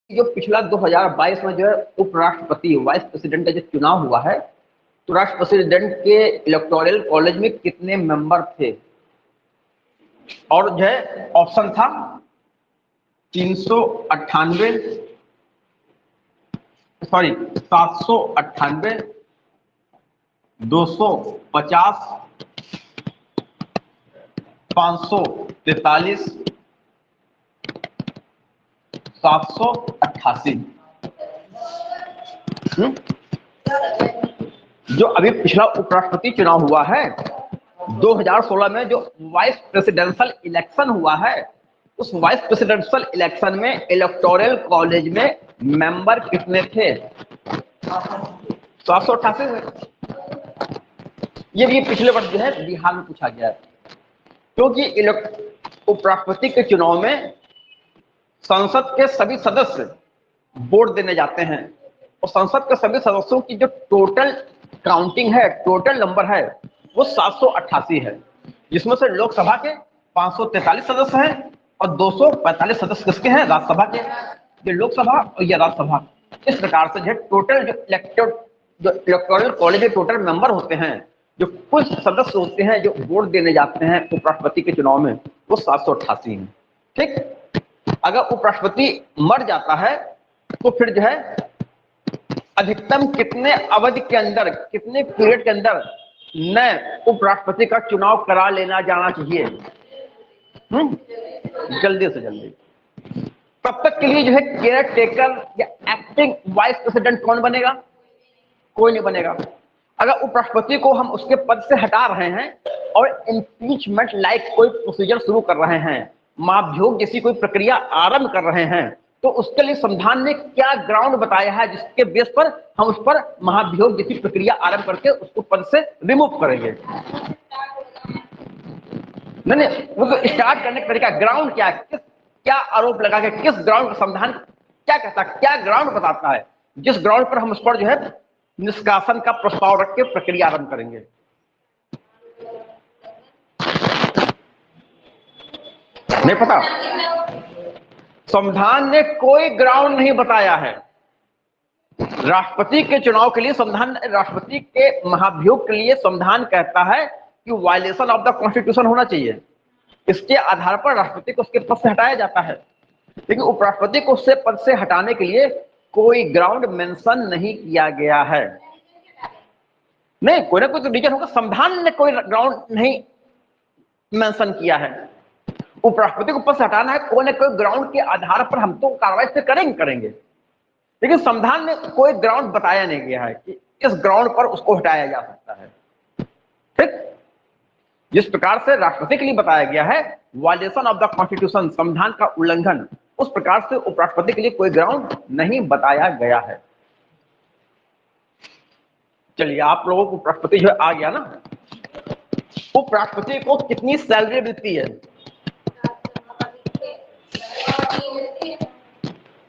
जो पिछला 2022 में जो है उपराष्ट्रपति वाइस प्रेसिडेंट का जो चुनाव हुआ है, तो राष्ट्र प्रेसिडेंट के इलेक्टोरल कॉलेज में कितने मेंबर थे? और जो है ऑप्शन था 398, सॉरी 798, 250, 543, 788। जो अभी पिछला उपराष्ट्रपति चुनाव हुआ है 2016 में, जो वाइस प्रेसिडेंशियल इलेक्शन हुआ है, उस वाइस प्रेसिडेंशियल इलेक्शन में इलेक्टोरल कॉलेज में मेंबर कितने थे? 788। ये भी पिछले वर्ष जो है बिहार में पूछा गया है, क्योंकि उपराष्ट्रपति के चुनाव में संसद के सभी सदस्य वोट देने जाते हैं और संसद के सभी सदस्यों की जो टोटल काउंटिंग है, टोटल नंबर है, वो 788 है, जिसमें से लोकसभा के 543 सदस्य हैं और 245 सदस्य किसके हैं? राज्यसभा के। ये लोकसभा और ये राज्यसभा, इस प्रकार से जो टोटल जो इलेक्टोरल कॉलेज के टोटल मेंबर होते हैं, जो कुल सदस्य होते हैं जो वोट देने जाते हैं उपराष्ट्रपति के चुनाव में, वो 788 है। ठीक, अगर उपराष्ट्रपति मर जाता है तो फिर जो है अधिकतम कितने अवधि के अंदर, कितने पीरियड के अंदर नए उपराष्ट्रपति का चुनाव करा लेना जाना चाहिए? जल्दी से जल्दी। तब तक के लिए जो है केयर टेकर या एक्टिंग वाइस प्रेसिडेंट कौन बनेगा? कोई नहीं बनेगा। अगर उपराष्ट्रपति को हम उसके पद से हटा रहे हैं और इम्पीचमेंट लाइक कोई प्रोसीजर शुरू कर रहे हैं, महाभियोग जैसी कोई प्रक्रिया आरंभ कर रहे हैं, तो उसके लिए संविधान ने क्या ग्राउंड बताया है जिसके बेस पर हम उस पर महाभियोग जैसी प्रक्रिया आरंभ करके उसको पद से रिमूव करेंगे? नहीं, वो तो स्टार्ट करने का तरीका, ग्राउंड क्या है, क्या आरोप लगा के, किस ग्राउंड पर संविधान क्या कहता है, क्या ग्राउंड बताता है, जिस ग्राउंड पर हम उस पर जो है निष्कासन का प्रस्ताव रख के प्रक्रिया आरंभ करेंगे। नहीं पता? संविधान ने कोई ग्राउंड नहीं बताया है। राष्ट्रपति के चुनाव के लिए संविधान, राष्ट्रपति के महाभियोग के लिए संविधान कहता है कि वायलेशन ऑफ द कॉन्स्टिट्यूशन होना चाहिए, इसके आधार पर राष्ट्रपति को उसके पद से हटाया जाता है। लेकिन उपराष्ट्रपति को उससे पद से हटाने के लिए कोई ग्राउंड मेंशन नहीं किया गया है। नहीं, कोई ना कोई तो रीजन होगा, संविधान ने कोई ग्राउंड नहीं मेंशन किया है। उपराष्ट्रपति को पद से हटाना है, कोई ना कोई ग्राउंड के आधार पर हम तो कार्रवाई से करेंगे, लेकिन संविधान ने कोई ग्राउंड बताया नहीं गया है कि इस ग्राउंड पर उसको हटाया जा सकता है। ठीक, जिस प्रकार से राष्ट्रपति के लिए बताया गया है वायलेशन ऑफ द कॉन्स्टिट्यूशन, संविधान का उल्लंघन, उस प्रकार से उपराष्ट्रपति के लिए कोई ग्राउंड नहीं बताया गया है। चलिए, आप लोगों को उपराष्ट्रपति जो आ गया ना, उपराष्ट्रपति को कितनी सैलरी मिलती है?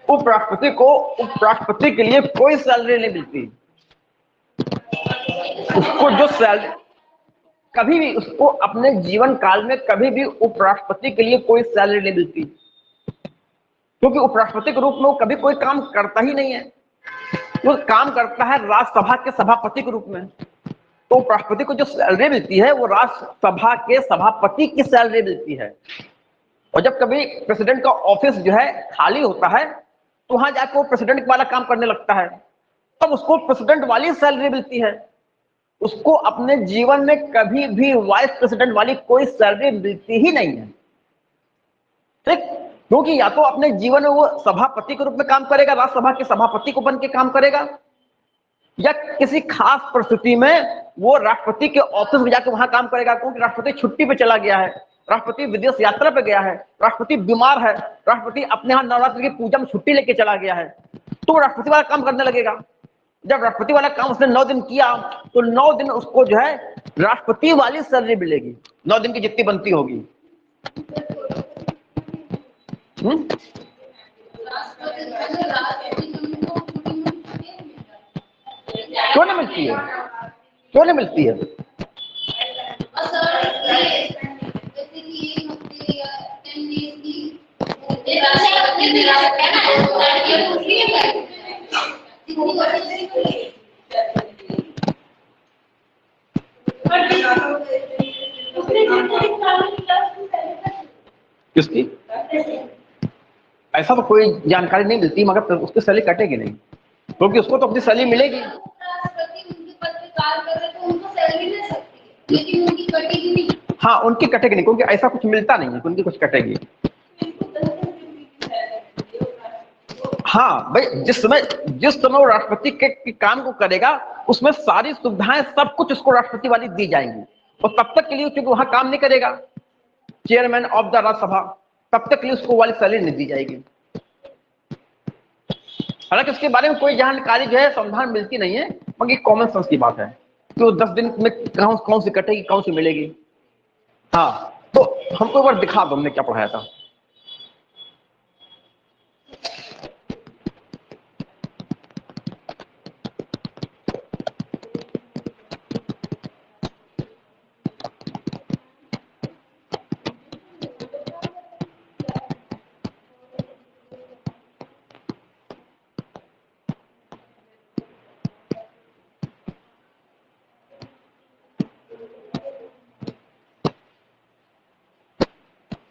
उपराष्ट्रपति को, उपराष्ट्रपति के लिए कोई सैलरी नहीं मिलती। उसको जो सैलरी, कभी भी उसको अपने जीवन काल में कभी भी उपराष्ट्रपति के लिए कोई सैलरी नहीं मिलती, क्योंकि उपराष्ट्रपति के रूप में वो कभी कोई काम करता ही नहीं है। वो काम करता है राज्यसभा के सभापति के रूप में। तो उपराष्ट्रपति को जो सैलरी मिलती है वो राज्यसभा के सभापति की सैलरी मिलती है। और जब कभी प्रेसिडेंट का ऑफिस जो है खाली होता है तो वहां जाकर वो प्रेसिडेंट वाला काम करने लगता है, तब उसको प्रेसिडेंट वाली सैलरी मिलती है। उसको अपने जीवन में कभी भी वाइस प्रेसिडेंट वाली कोई सैलरी मिलती ही नहीं है। ठीक, क्योंकि या तो अपने जीवन में वो सभापति के रूप में काम करेगा, राज्यसभा के सभापति को बन के काम करेगा, या किसी खास परिस्थिति में वो राष्ट्रपति के ऑफिस में जाकर वहां काम करेगा, क्योंकि राष्ट्रपति छुट्टी पे चला गया है, राष्ट्रपति विदेश यात्रा पे गया है, राष्ट्रपति बीमार है, राष्ट्रपति अपने यहाँ नवरात्रि की पूजा में छुट्टी लेके चला गया है, तो राष्ट्रपति वाला काम करने लगेगा। जब राष्ट्रपति वाला काम उसने 9 दिन किया तो 9 दिन उसको जो है राष्ट्रपति वाली सैलरी मिलेगी, 9 दिन की जितनी बनती होगी। क्यों नहीं मिलती है? क्यों नहीं मिलती है? किसकी? ऐसा तो कोई जानकारी नहीं मिलती, मगर तो उसकी सैलरी कटेगी नहीं, क्योंकि उसको तो अपनी सैलरी मिलेगी। हाँ, उनकी कटेगी नहीं, क्योंकि ऐसा कुछ मिलता नहीं है, उनकी कुछ कटेगी। हाँ भाई, जिस समय वो राष्ट्रपति के काम को करेगा, उसमें सारी सुविधाएं सब कुछ उसको राष्ट्रपति वाली दी जाएंगी, और तब तक के लिए क्योंकि वहां काम नहीं करेगा चेयरमैन ऑफ द राज्यसभा, तब तक के लिए उसको वाली सैलरी नहीं दी जाएगी। हालांकि उसके बारे में कोई जानकारी जो है संविधान मिलती नहीं है, मगर कॉमन सेंस की बात है कि वो 10 दिन में कौन सी कटेगी, कौन सी मिलेगी। हाँ, तो हमको एक बार दिखा दो हमने क्या पढ़ाया था।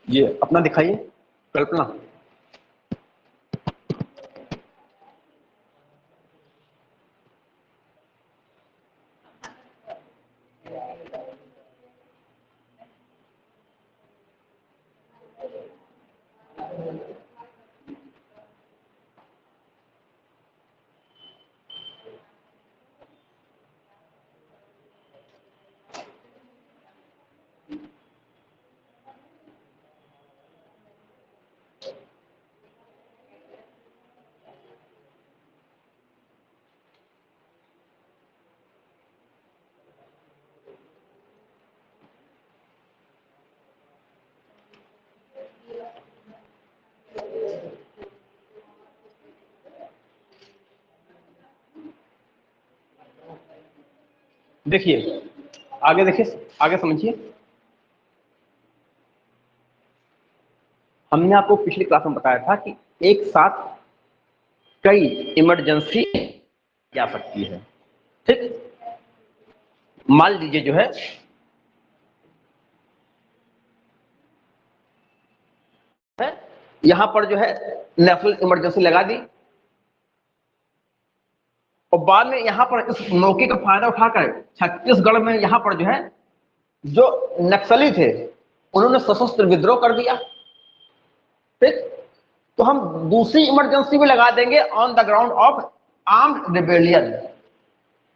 ये अपना दिखाइए, कल्पना। देखिए आगे, देखिए आगे समझिए। हमने आपको पिछली क्लास में बताया था कि एक साथ कई इमरजेंसी जा सकती है, ठीक। मान लीजिए जो है यहां पर जो है नेशनल इमरजेंसी लगा दी, और बाद में यहां पर इस मौके का फायदा उठाकर छत्तीसगढ़ में यहां पर जो है जो नक्सली थे उन्होंने सशस्त्र विद्रोह कर दिया, ठीक। तो हम दूसरी इमरजेंसी भी लगा देंगे on the ground of armed rebellion.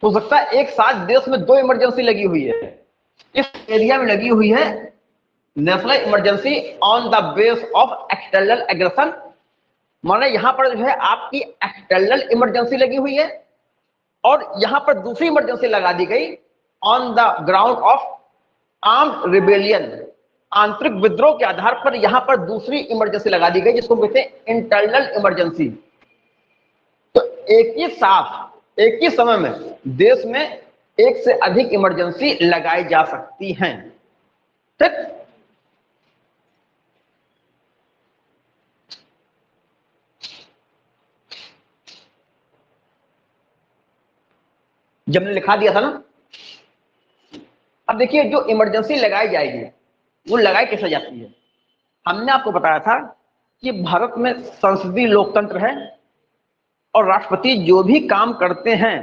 हो सकता है एक साथ देश में 2 इमरजेंसी लगी हुई है, इस एरिया में लगी हुई है national emergency on the base of external aggression, माने यहां पर जो है आपकी एक्सटर्नल इमरजेंसी लगी हुई है, और यहां पर दूसरी इमरजेंसी लगा दी गई on the ground of armed rebellion. आंतरिक विद्रोह के आधार पर यहां पर दूसरी इमरजेंसी लगा दी गई, जिसको कहते हैं इंटरनल इमरजेंसी। तो एक ही साथ एक ही समय में देश में एक से अधिक इमरजेंसी लगाई जा सकती हैं, ठीक। जब मैंने लिखा दिया था ना, अब देखिए जो इमरजेंसी लगाई जाएगी वो लगाई कैसे जाती है। हमने आपको बताया था कि भारत में संसदीय लोकतंत्र है, और राष्ट्रपति जो भी काम करते हैं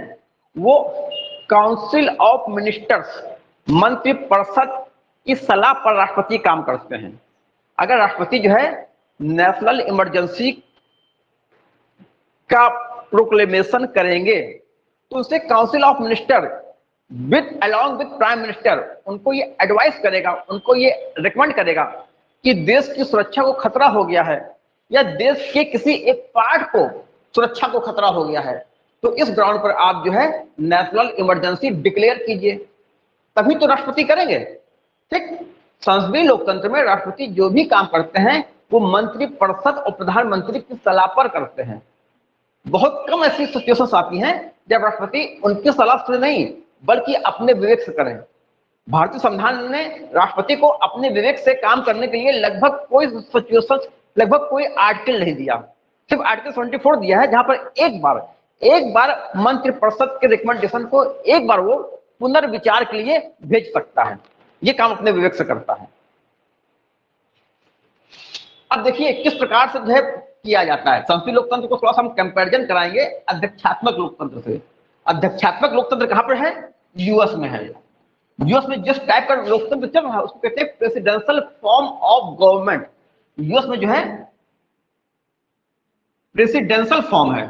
वो काउंसिल ऑफ मिनिस्टर्स, मंत्रिपरिषद की सलाह पर राष्ट्रपति काम करते हैं। अगर राष्ट्रपति जो है नेशनल इमरजेंसी का प्रोक्लेमेशन करेंगे तो उसे council of minister with along with prime minister उनको ये एडवाइस करेगा, उनको ये रिकमेंड करेगा कि देश की सुरक्षा को खतरा हो गया है, या देश के किसी एक पार्ट को सुरक्षा को खतरा हो गया है, तो इस ग्राउंड पर आप जो है नेशनल इमरजेंसी डिक्लेयर कीजिए, तभी तो राष्ट्रपति करेंगे, ठीक। संसदीय लोकतंत्र में राष्ट्रपति जो भी काम करते हैं वो मंत्रिपरिषद और प्रधानमंत्री की सलाह पर करते हैं। बहुत कम ऐसी सिचुएशंस आती हैं जब राष्ट्रपति उनकी सलाह से नहीं बल्कि अपने विवेक से करें। भारतीय संविधान ने राष्ट्रपति को अपने विवेक से काम करने के लिए लगभग कोई सिचुएशन, लगभग कोई आर्टिकल नहीं दिया, सिर्फ आर्टिकल 74 दिया है जहां पर एक बार मंत्रिपरिषद के रिकमेंडेशन को एक बार वो पुनर्विचार के लिए भेज सकता है। ये काम अपने विवेक से करता है। अब देखिए किस प्रकार से जो है किया जाता है संसदीय लोकतंत्र को, थोड़ा सा हम कंपैरिजन कराएंगे अध्यक्षात्मक लोकतंत्र से। अध्यक्षात्मक लोकतंत्र कहां पर है? यूएस में है। यूएस में जिस टाइप का लोकतंत्र चल रहा है उसको कहते हैं presidential form of government. US में जो है प्रेसिडेंशियल फॉर्म है,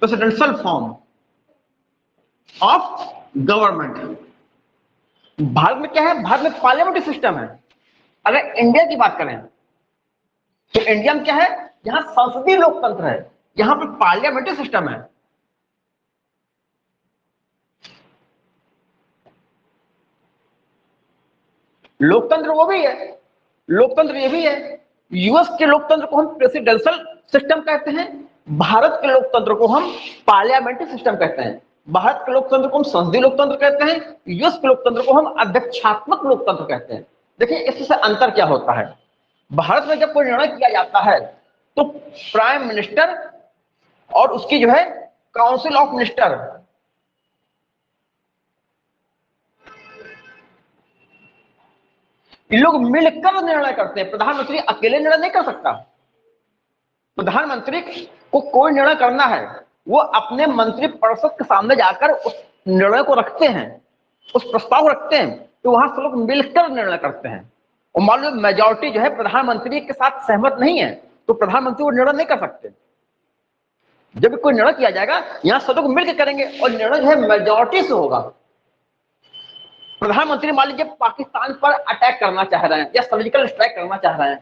presidential form of government. Bharat में क्या है? भारत में पार्लियामेंट्री सिस्टम है। अगर इंडिया की बात करें तो इंडिया में क्या है? यहां संसदीय लोकतंत्र है, यहां पर पार्लियामेंट्री सिस्टम है। लोकतंत्र वो भी है, लोकतंत्र ये भी है। यूएस के लोकतंत्र को हम प्रेसिडेंशियल सिस्टम कहते हैं, भारत के लोकतंत्र को हम पार्लियामेंट्री सिस्टम कहते हैं। भारत के लोकतंत्र को हम संसदीय लोकतंत्र कहते हैं, यूएस के लोकतंत्र को हम अध्यक्षात्मक लोकतंत्र कहते हैं। देखिए इससे अंतर क्या होता है। भारत में जब कोई निर्णय किया जाता है तो प्राइम मिनिस्टर और उसकी जो है काउंसिल ऑफ मिनिस्टर, ये लोग मिलकर निर्णय करते हैं। प्रधानमंत्री अकेले निर्णय नहीं कर सकता। प्रधानमंत्री को कोई निर्णय करना है, वो अपने मंत्रिपरिषद के सामने जाकर उस निर्णय को रखते हैं, उस प्रस्ताव को रखते हैं, तो वहां से लोग मिलकर निर्णय करते हैं। और मान लो मेजॉरिटी जो है प्रधानमंत्री के साथ सहमत नहीं है तो प्रधानमंत्री वो निर्णय नहीं कर सकते। जब कोई निर्णय किया जाएगा यहां सब लोग मिलकर करेंगे और निर्णय जो है मेजॉरिटी से होगा। प्रधानमंत्री मान लीजिए पाकिस्तान पर अटैक करना चाह रहे हैं या सर्जिकल स्ट्राइक करना चाह रहे हैं,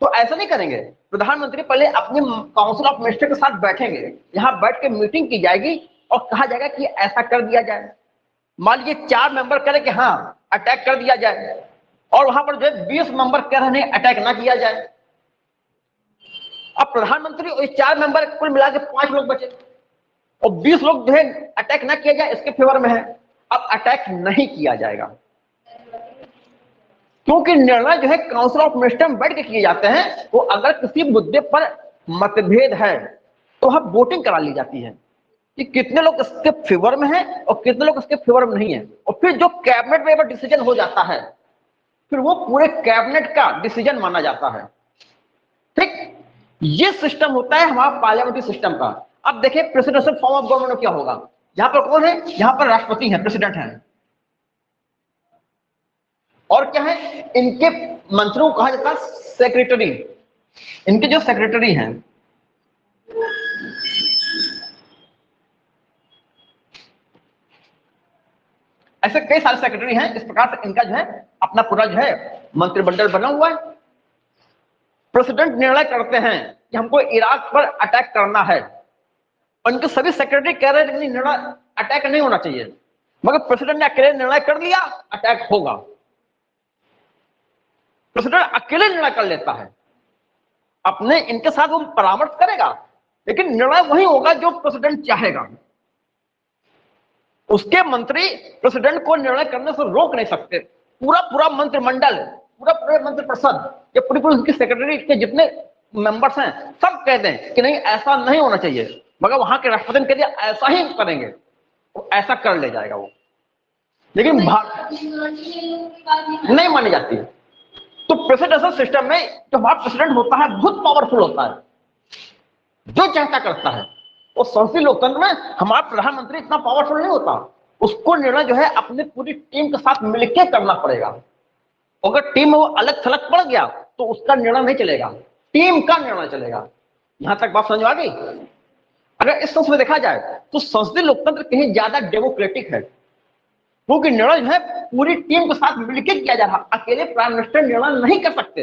तो ऐसा नहीं करेंगे। प्रधानमंत्री पहले अपनी काउंसिल ऑफ मिनिस्टर के साथ बैठेंगे, यहां बैठ के मीटिंग की जाएगी और कहा जाएगा कि ऐसा कर दिया जाए। मान लीजिए 4 मेंबर कह रहे कि हाँ अटैक कर दिया जाए और वहां पर जो है 20 मेंबर कह रहे हैं अटैक ना किया जाए। अब प्रधानमंत्री और 4 मेंबर कुल मिला के 5 लोग बचे और 20 लोग जो है अटैक ना किया जाए इसके फेवर में है। अब अटैक नहीं किया जाएगा क्योंकि निर्णय जो है काउंसिल ऑफ मिनिस्टर में बैठ के किए जाते हैं। तो अगर किसी मुद्दे पर मतभेद है तो वहां वोटिंग करा ली जाती है कि कितने लोग इसके फेवर में हैं और कितने लोग इसके फेवर में नहीं है, और फिर जो कैबिनेट में डिसीजन हो जाता है फिर वो पूरे कैबिनेट का डिसीजन माना जाता है। ठीक, ये सिस्टम होता है हमारा पार्लियामेंट्री सिस्टम का। अब देखिए प्रेसिडेंशियल फॉर्म ऑफ गवर्नमेंट क्या होगा। यहां पर कौन है? यहां पर राष्ट्रपति है, प्रेसिडेंट है, और क्या है? इनके मंत्रियों को कहा जाता है सेक्रेटरी। इनके जो सेक्रेटरी हैं ऐसे कई सारे सेक्रेटरी हैं। इस प्रकार से इनका जो है अपना पूरा जो है मंत्रिमंडल बना हुआ है। प्रेसिडेंट निर्णय करते हैं कि हमको इराक पर अटैक करना है, उनके सभी सेक्रेटरी कह रहे हैं कि निर्णय अटैक नहीं होना चाहिए, मगर प्रेसिडेंट ने अकेले निर्णय कर लिया अटैक होगा। प्रेसिडेंट अकेले निर्णय कर लेता है, अपने इनके साथ वो परामर्श करेगा लेकिन निर्णय वही होगा जो प्रेसिडेंट चाहेगा। उसके मंत्री प्रेसिडेंट को निर्णय करने से रोक नहीं सकते। पूरा मंत्रिमंडल, पूरे मंत्रिपरिषद या पूरी उनकी सेक्रेटरी के जितने मेंबर्स हैं सब कहते हैं कि नहीं ऐसा नहीं होना चाहिए, मगर वहां के राष्ट्रपति ने कह दिया ऐसा ही करेंगे, तो ऐसा कर ले जाएगा वो। लेकिन नहीं मानी जाती है। तो प्रेसिडेंशियल सिस्टम में जो हमारा प्रेसिडेंट होता है बहुत पावरफुल होता है, जो चाहता करता है। और संसदीय लोकतंत्र में हमारा प्रधानमंत्री इतना पावरफुल नहीं होता, उसको निर्णय जो है अपनी पूरी टीम के साथ मिलकर करना पड़ेगा। अगर टीम में वो अलग थलग पड़ गया तो उसका निर्णय नहीं चलेगा, टीम का निर्णय चलेगा। यहां तक बात समझ आ गई। अगर इस सेंस में देखा जाए तो संसदीय लोकतंत्र कहीं ज्यादा डेमोक्रेटिक है क्योंकि निर्णय जो है पूरी टीम के साथ मिलकर किया जा रहा, अकेले प्राइम मिनिस्टर निर्णय नहीं कर सकते।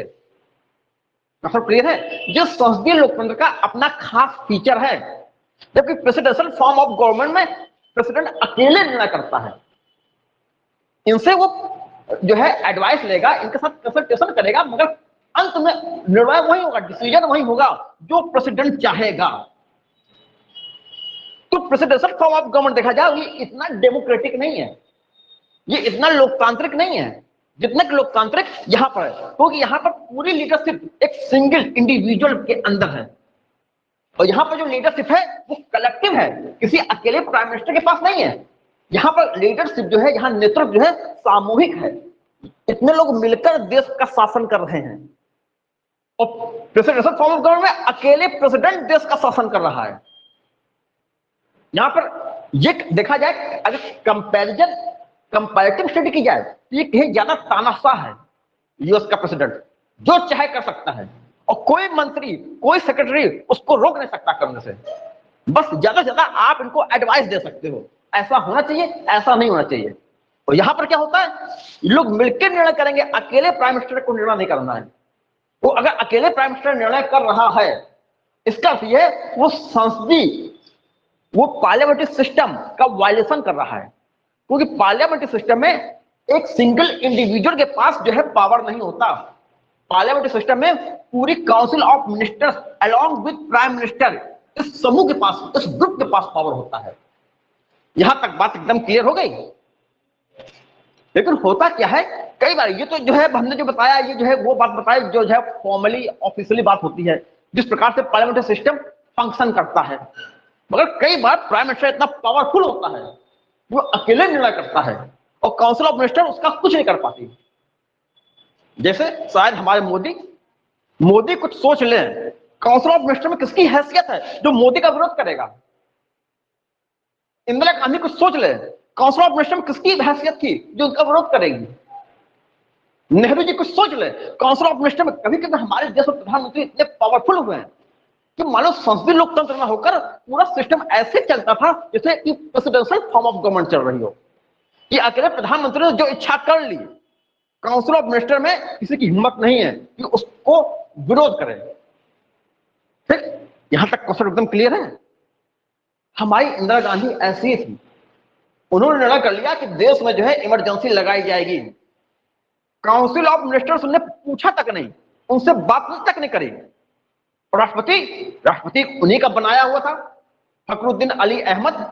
मतलब क्लियर है, जो संसदीय लोकतंत्र का अपना खास फीचर है, जबकि प्रेसिडेंशियल फॉर्म ऑफ गवर्नमेंट में प्रेसिडेंट अकेले निर्णय करता है। इनसे वो जो है एडवाइस लेगा, इनके साथ कंसल्टेशन करेगा, मगर अंत में निर्णय वही होगा, डिसीजन वही होगा जो प्रेसिडेंट चाहेगा। तो प्रेसिडेंशियल फॉर्म ऑफ गवर्नमेंट देखा जाए ये इतना डेमोक्रेटिक नहीं है, ये इतना लोकतांत्रिक नहीं है जितना कि लोकतांत्रिक यहां पर है, क्योंकि यहां पर पूरी लीडरशिप एक सिंगल इंडिविजुअल के अंदर है। और यहाँ पर जो लीडरशिप है वो कलेक्टिव है, किसी अकेले प्राइम मिनिस्टर के पास नहीं है। यहाँ पर लीडरशिप जो है, यहाँ नेतृत्व जो है सामूहिक है, इतने लोग मिलकर देश का शासन कर रहे हैं। और प्रेसिडेंशियल फॉर्म ऑफ गवर्नमेंट में अकेले प्रेसिडेंट देश का शासन कर रहा है। यहां पर ये देखा जाए, अगर कंपैरेटिव स्टडी की जाए तो ये कहीं ज्यादा तानाशाह है। यूएस का प्रेसिडेंट जो चाहे कर सकता है और कोई मंत्री कोई सेक्रेटरी उसको रोक नहीं सकता करने से। बस ज्यादा से ज्यादा आप इनको एडवाइस दे सकते हो, ऐसा होना चाहिए, ऐसा नहीं होना चाहिए। और यहां पर क्या होता है, लोग मिलकर निर्णय करेंगे, अकेले प्राइम मिनिस्टर को निर्णय नहीं करना है। वो अगर अकेले प्राइम मिनिस्टर निर्णय कर रहा है, इसका अर्थ ये वो संसदीय, वो पार्लियामेंट्री सिस्टम का वायलेशन कर रहा है। क्योंकि पार्लियामेंट्री सिस्टम में एक सिंगल इंडिविजुअल के पास जो है पावर नहीं होता। पार्लियामेंट्री सिस्टम में पूरी council of ministers along with prime minister, इस समूह के पास, इस ग्रुप के पास पावर होता है। यहां तक बात एकदम क्लियर हो गई। लेकिन होता क्या है, कई बार ये तो जो है हमने जो बताया, ये जो है वो बात बताई जो है फॉर्मली ऑफिशियली बात होती है, जिस प्रकार से पार्लियामेंट्री सिस्टम फंक्शन करता है। मगर कई बार प्राइम मिनिस्टर इतना पावरफुल होता है, वो अकेले निर्णय करता है और काउंसिल ऑफ मिनिस्टर उसका कुछ नहीं कर पाती। जैसे शायद हमारे मोदी कुछ सोच ले, काउंसिल ऑफ मिनिस्टर में किसकी हैसियत है जो मोदी का विरोध करेगा? इंदिरा गांधी कुछ सोच ले, काउंसिल ऑफ मिनिस्टर में किसकी हैसियत थी जो उनका विरोध करेगी? नेहरू जी कुछ सोच ले, काउंसिल ऑफ मिनिस्टर में कभी कभी हमारे देश में प्रधानमंत्री इतने पावरफुल हुए हैं कि मानो संसदीय लोकतंत्र न होकर पूरा सिस्टम ऐसे चलता था जैसे कि प्रेसिडेंशियल फॉर्म ऑफ गवर्नमेंट चल रही हो, कि अकेले प्रधानमंत्री ने जो इच्छा कर ली, काउंसिल ऑफ मिनिस्टर में किसी की हिम्मत नहीं है कि उसको विरोध करे। ठीक, यहां तक क्वेश्चन एकदम क्लियर है। हमारी इंदिरा गांधी ऐसी ही थी, उन्होंने निर्णय कर लिया कि देश में जो है इमरजेंसी लगाई जाएगी। काउंसिल ऑफ मिनिस्टर्स ने पूछा तक नहीं, उनसे बात तक नहीं करी। राष्ट्रपति उन्हीं का बनाया हुआ था, फखरुद्दीन अली अहमद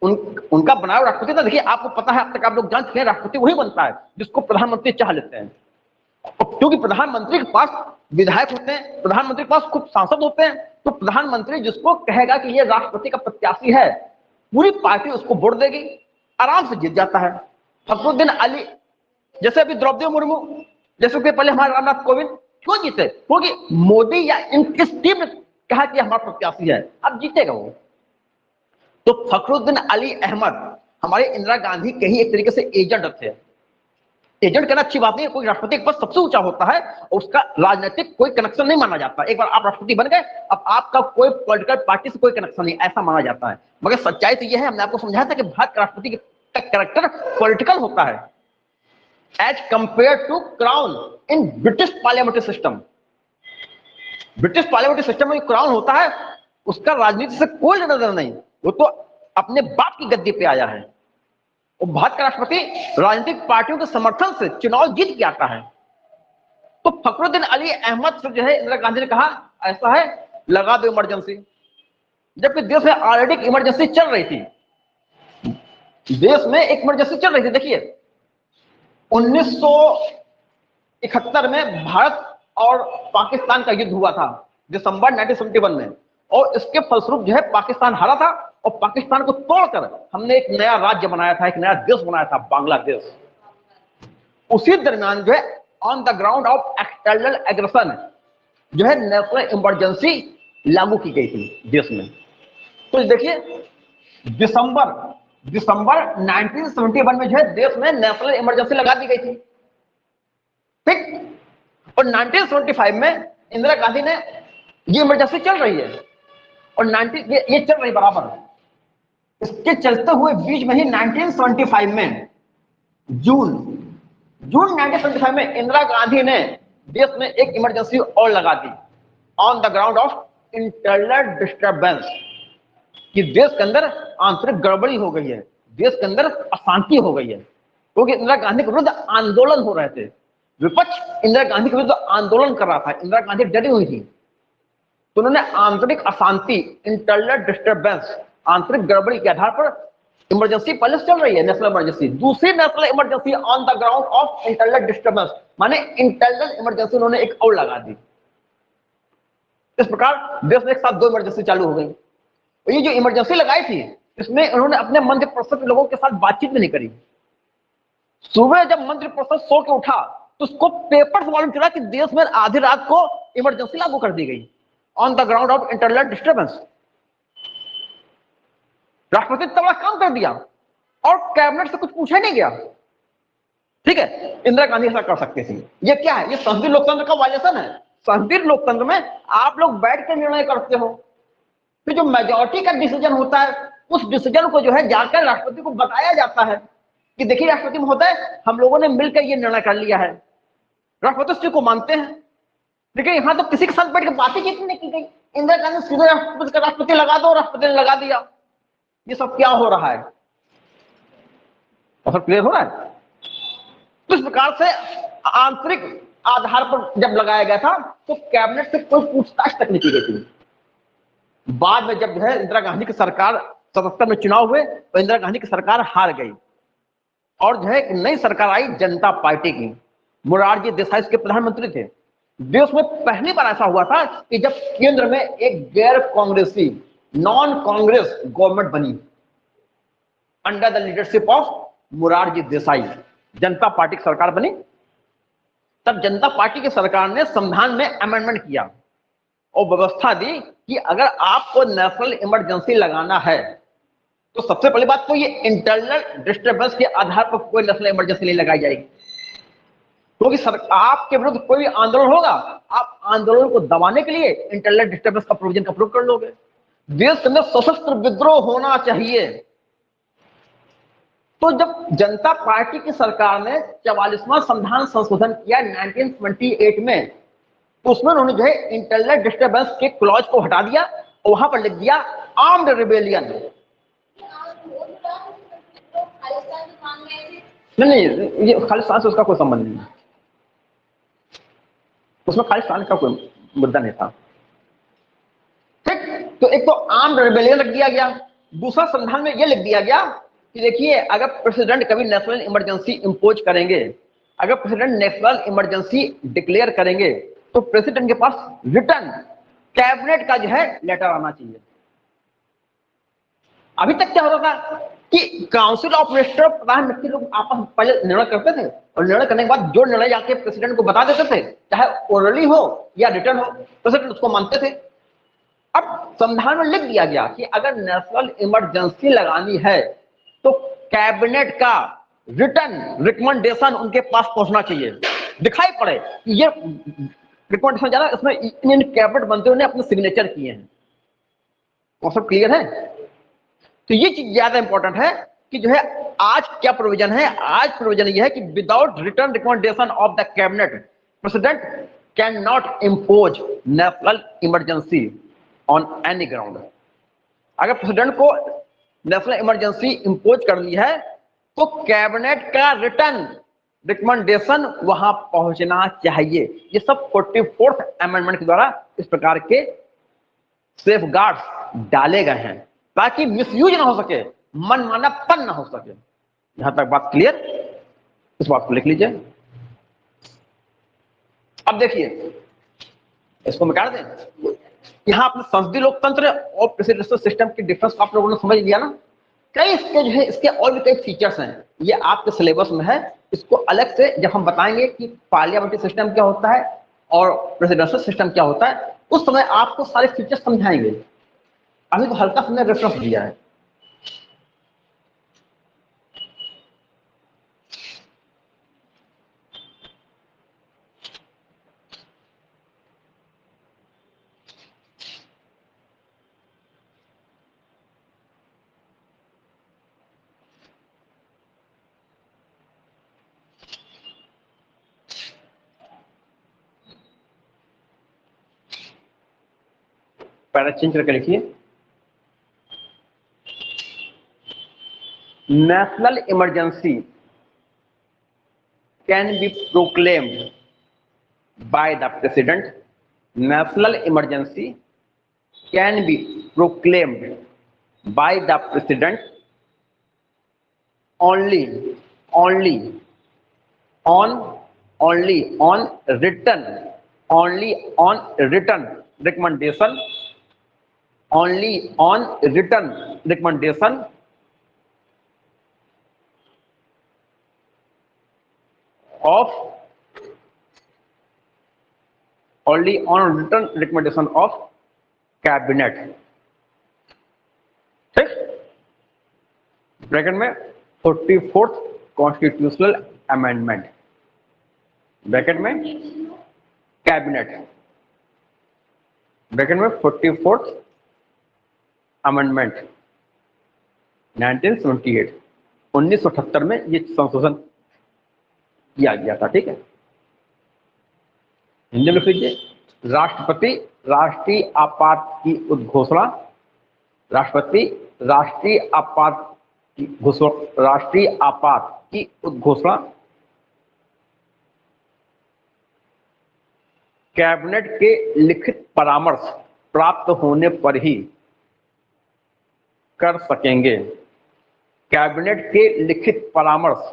उनका बनाया हुआ राष्ट्रपति था। देखिए, आपको पता है, अब तक आप लोग जान चुके हैं, राष्ट्रपति वही बनता है जिसको प्रधानमंत्री चाह लेते हैं। क्योंकि प्रधानमंत्री के पास विधायक होते हैं, प्रधानमंत्री के पास खूब सांसद होते हैं, तो प्रधानमंत्री जिसको कहेगा कि ये राष्ट्रपति का प्रत्याशी है, पूरी पार्टी उसको वोट देगी, आराम से जीत जाता है। फखरुद्दीन अली, जैसे अभी द्रौपदी मुर्मू, जैसे कि पहले हमारे रामनाथ कोविंद क्यों जीते? क्योंकि मोदी या इस टीम ने कहा कि हमारा प्रत्याशी है, अब जीतेगा वो। तो फखरुद्दीन अली अहमद हमारे इंदिरा गांधी के ही एक तरीके से एजेंट थे। एजेंट कहना अच्छी बात नहीं है, कोई राष्ट्रपति के पास सबसे ऊंचा होता है और उसका राजनीतिक कोई कनेक्शन नहीं माना जाता। एक बार आप राष्ट्रपति बन गए, अब आपका कोई पॉलिटिकल पार्टी से कोई कनेक्शन नहीं, ऐसा माना जाता है। मगर सच्चाई तो यह है, हमने आपको समझाया था कि भारत के राष्ट्रपति का कैरेक्टर पॉलिटिकल होता है as compare to crown in British parliamentary system. British parliamentary system में क्राउन होता है, उसका राजनीति से कोई लेना देना नहीं, वो तो अपने बाप की गद्दी पे आया है। और भारत का राष्ट्रपति राजनीतिक पार्टियों के समर्थन से चुनाव जीत के आता है। तो फखरुद्दीन अली अहमद से जो है इंदिरा गांधी ने कहा, ऐसा है लगा दो इमरजेंसी, जबकि देश में ऑलरेडी इमरजेंसी चल रही थी। देश में एक इमरजेंसी चल रही थी। देखिए, 1971 में भारत और पाकिस्तान का युद्ध हुआ था, दिसंबर 1971 में, और इसके फलस्वरूप जो है पाकिस्तान हारा था और पाकिस्तान को तोड़कर हमने एक नया राज्य बनाया था, एक नया देश बनाया था, बांग्लादेश। उसी दरमियान जो है on the ground of external aggression जो है नेशनल इमरजेंसी लागू की गई थी देश में। तो देखिए, दिसंबर 1971 में जो है देश में नेशनल इमरजेंसी लगा दी गई थी। ठीक, और 1975 में इंदिरा गांधी ने, ये इमरजेंसी चल रही है और ये चल रही बराबर। इसके चलते हुए बीच में ही 1975 में जून 1975 में इंदिरा गांधी ने देश में एक इमरजेंसी और लगा दी on the ground of internal disturbance, कि देश के अंदर आंतरिक गड़बड़ी हो गई है, देश के अंदर अशांति हो गई है। क्योंकि इंदिरा गांधी के विरुद्ध आंदोलन हो रहे थे, विपक्ष इंदिरा गांधी के विरुद्ध आंदोलन कर रहा था, इंदिरा गांधी डरी हुई थी। तो उन्होंने आंतरिक अशांति, इंटरनल डिस्टर्बेंस, आंतरिक गड़बड़ी के आधार पर इमरजेंसी पहले चल रही है नेशनल इमरजेंसी, दूसरी national emergency on the ground of internal disturbance, माने इंटरनल इमरजेंसी उन्होंने एक और लगा दी। इस प्रकार देश में एक साथ 2 इमरजेंसी चालू हो गई। और ये जो इमरजेंसी लगाई थी, इसमें उन्होंने अपने मंत्रि परिषद के लोगों के साथ बातचीत भी नहीं करी। सुबह जब मंत्रि परिषद सो के उठा तो उसको पेपर से मालूम चला कि देश में आधी रात को इमरजेंसी लागू कर दी गई on the ground of internal disturbance. राष्ट्रपति तगड़ा काम कर दिया और कैबिनेट से कुछ पूछा नहीं गया। ठीक है, इंदिरा गांधी ऐसा कर सकती थी। ये क्या है? ये संसदीय लोकतंत्र का वायलेशन है। संसदीय लोकतंत्र में आप लोग बैठ कर निर्णय करते हो, तो जो मेजोरिटी का डिसीजन होता है उस डिसीजन को जो है जाकर राष्ट्रपति को बताया जाता है कि देखिए राष्ट्रपति महोदय, हम लोगों ने मिलकर ये निर्णय कर लिया है। राष्ट्रपति उस चीज को मानते हैं। देखिए यहाँ तो किसी के साथ बैठ के बातें नहीं की गई। इंदिरा गांधी सीधे राष्ट्रपति लगा दो, राष्ट्रपति ने लगा दिया। ये सब क्या हो रहा है? और क्लियर हो रहा है? तो इस प्रकार से आंतरिक आधार पर जब लगाया गया था तो कैबिनेट से कोई पूछताछ तक नहीं की गई थी। बाद में जब है इंदिरा गांधी की सरकार 77 में चुनाव हुए तो इंदिरा गांधी की सरकार हार गई और जो है एक नई सरकार आई जनता पार्टी की। मोरारजी देसाई उसके प्रधानमंत्री थे। देश में पहली बार ऐसा हुआ था कि जब केंद्र में एक गैर कांग्रेसी नॉन कांग्रेस गवर्नमेंट बनी under the leadership of Morarji Desai, Janata party की सरकार बनी। तब जनता पार्टी की सरकार ने संविधान में अमेंडमेंट किया और व्यवस्था दी कि अगर आपको नेशनल इमरजेंसी लगाना है तो सबसे पहली बात तो ये इंटरनल डिस्टर्बेंस के आधार पर कोई नेशनल इमरजेंसी नहीं लगाई जाएगी, क्योंकि आपके विरुद्ध कोई भी आंदोलन होगा, आप आंदोलन को दबाने के लिए इंटरनल डिस्टर्बेंस का प्रोविजन का प्रयोग कर लोगे। देश के अंदर सशस्त्र विद्रोह होना चाहिए। तो जब जनता पार्टी की सरकार ने 44वां संविधान संशोधन किया 1928 में, तो उसमें उन्होंने जो है इंटरनल डिस्टर्बेंस के क्लॉज को हटा दिया और वहां पर लिख दिया आर्म्ड रिबेलियन। नहीं, ये खालिस्तान से उसका कोई संबंध नहीं, उसमें खालिस्तान का कोई मुद्दा नहीं था। ठीक, तो एक तो आर्म्ड रिबेलियन रख दिया गया। दूसरा संविधान में यह लिख दिया गया कि देखिए अगर प्रेसिडेंट कभी नेशनल इमरजेंसी इंपोज करेंगे, अगर प्रेसिडेंट नेशनल इमरजेंसी डिक्लेयर करेंगे तो प्रेसिडेंट के पास रिटर्न कैबिनेट का जो है लेटर आना चाहिए। अभी तक क्या हो रहा था कि काउंसिल ऑफ मिनिस्टर प्रधानमंत्री लोग आपस में पहले निर्णय करते थे और निर्णय करने के बाद जो निर्णय जाके प्रेसिडेंट को बता देते थे, चाहे ओरली हो या रिटर्न हो, प्रेसिडेंट उसको मानते थे। अब संविधान में लिख दिया गया कि अगर नेशनल इमरजेंसी लगानी है तो कैबिनेट का रिटर्न रिकमेंडेशन उनके पास पहुंचना चाहिए। दिखाई पड़े ये रिकमेंडेशन जा रहा है, इसमें इन कैबिनेट मंत्रियों ने अपने सिग्नेचर किए हैं। वो सब क्लियर है? तो ये चीज ज्यादा इंपॉर्टेंट है कि जो है आज क्या प्रोविजन है। आज प्रोविजन ये है कि without return recommendation of the cabinet president can not impose national emergency on any ground. अगर प्रेसिडेंट को नेशनल इमरजेंसी इंपोज कर ली है तो कैबिनेट का रिटर्न रिकमेंडेशन वहां पहुंचना चाहिए। ये सब 44th अमेंडमेंट के द्वारा इस प्रकार के सेफगार्ड्स डाले गए हैं ताकि मिसयूज ना हो सके, मनमानापन ना हो सके। यहां तक बात क्लियर? इस बात को लिख लीजिए। अब देखिए, इसको मिटा दें। यहां अपने संसदीय लोकतंत्र और प्रेसिडेंशियल सिस्टम के डिफरेंस आप लोगों ने समझ लिया ना। कई इसके जो है इसके और भी कई फीचर्स हैं, ये आपके सिलेबस में है। इसको अलग से जब हम बताएंगे कि पार्लियामेंट्री सिस्टम क्या होता है और प्रेसिडेंशियल सिस्टम क्या होता है, उस समय आपको सारे फीचर्स समझाएंगे। अभी तो हल्का सा रेफरेंस दिया है। पैरा चेंज करके लिखिए। National emergency can B proclaimed by the president. National emergency can B proclaimed by the president only on written, only on written recommendation, only on written recommendation of only on written recommendation of cabinet. ठीक, bracket में 44th constitutional amendment, bracket में cabinet, bracket में 44th amendment 1978, 1978 में ये संशोधन किया गया था। ठीक है, हिंदी में लिख लीजिए, राष्ट्रपति राष्ट्रीय आपात की उद्घोषणा, राष्ट्रपति राष्ट्रीय आपात की घोषणा, राष्ट्रीय आपात की उद्घोषणा कैबिनेट के लिखित परामर्श प्राप्त होने पर ही कर सकेंगे। कैबिनेट के लिखित परामर्श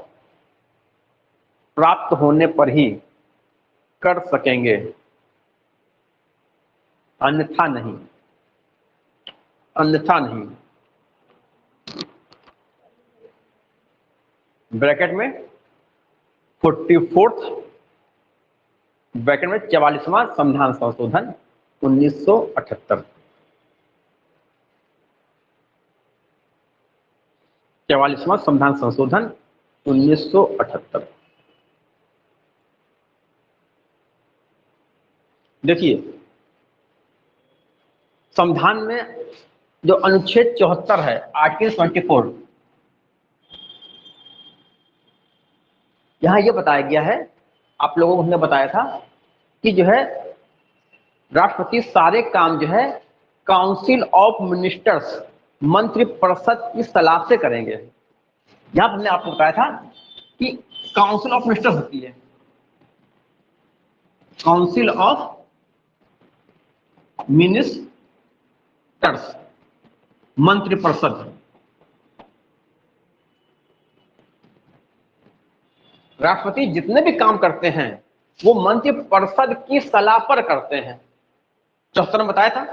प्राप्त होने पर ही कर सकेंगे, अन्यथा नहीं, अन्यथा नहीं। ब्रैकेट में 44th, ब्रैकेट में 44वां संविधान संशोधन 1978, 44वां संविधान संशोधन 1978। देखिए, संविधान में जो अनुच्छेद 74 है, आर्टिकल 24, यहां यह बताया गया है, आप लोगों को हमने बताया था कि जो है राष्ट्रपति सारे काम जो है काउंसिल ऑफ मिनिस्टर्स, मंत्रिपरिषद की सलाह से करेंगे। यहां हमने आपको बताया था कि काउंसिल ऑफ मिनिस्टर्स होती है, काउंसिल ऑफ मिनिस्टर्स, मंत्रिपरिषद। राष्ट्रपति जितने भी काम करते हैं वो मंत्रिपरिषद की सलाह पर करते हैं। 74 में बताया था।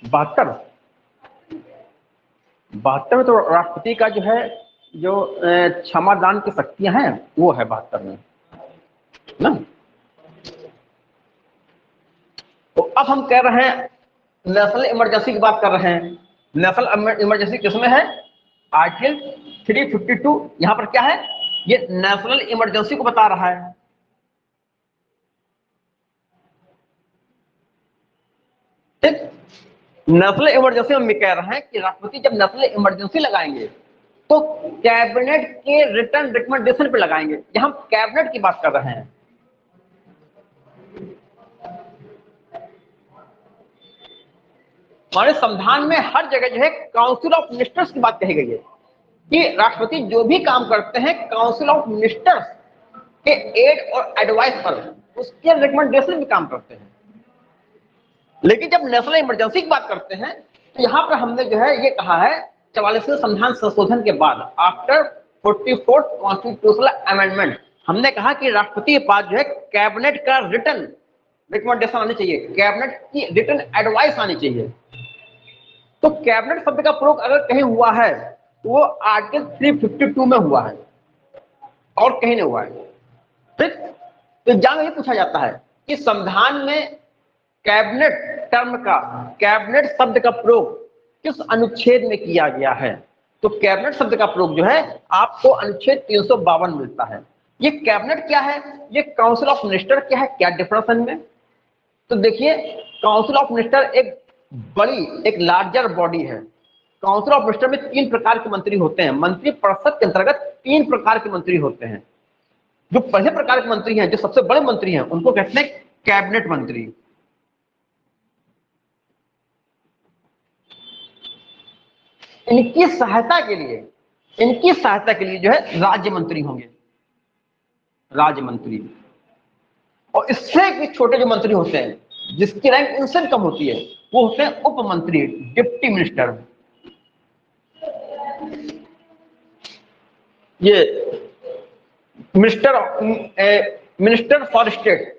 72 में तो राष्ट्रपति का जो है जो क्षमादान की शक्तियां हैं वो है 72 में ना। तो अब हम कह रहे हैं नेशनल इमरजेंसी की बात कर रहे हैं। नेशनल इमरजेंसी किसमें है? आर्टिकल 352। यहां पर क्या है? ये नेशनल इमरजेंसी को बता रहा है। ठीक, नेशनल इमरजेंसी हम कह रहे हैं कि राष्ट्रपति जब नेशनल इमरजेंसी लगाएंगे तो कैबिनेट के रिटर्न रिकमेंडेशन पे लगाएंगे। यहां हम कैबिनेट की बात कर रहे हैं। हमारे संविधान में हर जगह जो है काउंसिल ऑफ मिनिस्टर्स की बात कही गई है कि राष्ट्रपति जो भी काम करते हैं काउंसिल ऑफ मिनिस्टर्स के एड और एडवाइस पर, उसके रिकमेंडेशन में काम करते हैं। लेकिन जब नेशनल इमरजेंसी की बात करते हैं तो यहां पर हमने जो है ये कहा है 44वें संविधान संशोधन के बाद, आफ्टर 44th कॉन्स्टिट्यूशनल अमेंडमेंट, हमने कहा कि राष्ट्रपति के पास जो है कैबिनेट का रिटर्न रिकमेंडेशन आनी चाहिए, कैबिनेट की रिटर्न एडवाइस आनी चाहिए। तो कैबिनेट शब्द का प्रयोग अगर कहीं हुआ है तो वो आर्टिकल 352 में हुआ है और कहीं नहीं हुआ है। ठीक, तो एग्जाम में ये पूछा जाता है कि संविधान में कैबिनेट टर्म का, कैबिनेट शब्द का प्रयोग किस अनुच्छेद में किया गया है? तो कैबिनेट शब्द का प्रयोग जो है आपको अनुच्छेद 352 मिलता है। ये कैबिनेट क्या है, ये काउंसिल ऑफ मिनिस्टर क्या है, क्या डिफरेंस है इनमें? तो देखिए, काउंसिल ऑफ मिनिस्टर एक बड़ी, एक लार्जर बॉडी है। काउंसिल ऑफ मिनिस्टर में 3 प्रकार के मंत्री होते हैं। मंत्रिपरिषद के अंतर्गत 3 प्रकार के मंत्री होते हैं। जो पहले प्रकार के मंत्री हैं, जो सबसे बड़े मंत्री हैं, उनको कहते हैं कैबिनेट मंत्री। इनकी सहायता के लिए जो है राज्य मंत्री होंगे, राज्य मंत्री। और इससे भी छोटे जो मंत्री होते हैं जिसकी रैंक इनसे कम होती है वो होते हैं उप मंत्री, डिप्टी मिनिस्टर। ये minister minister for state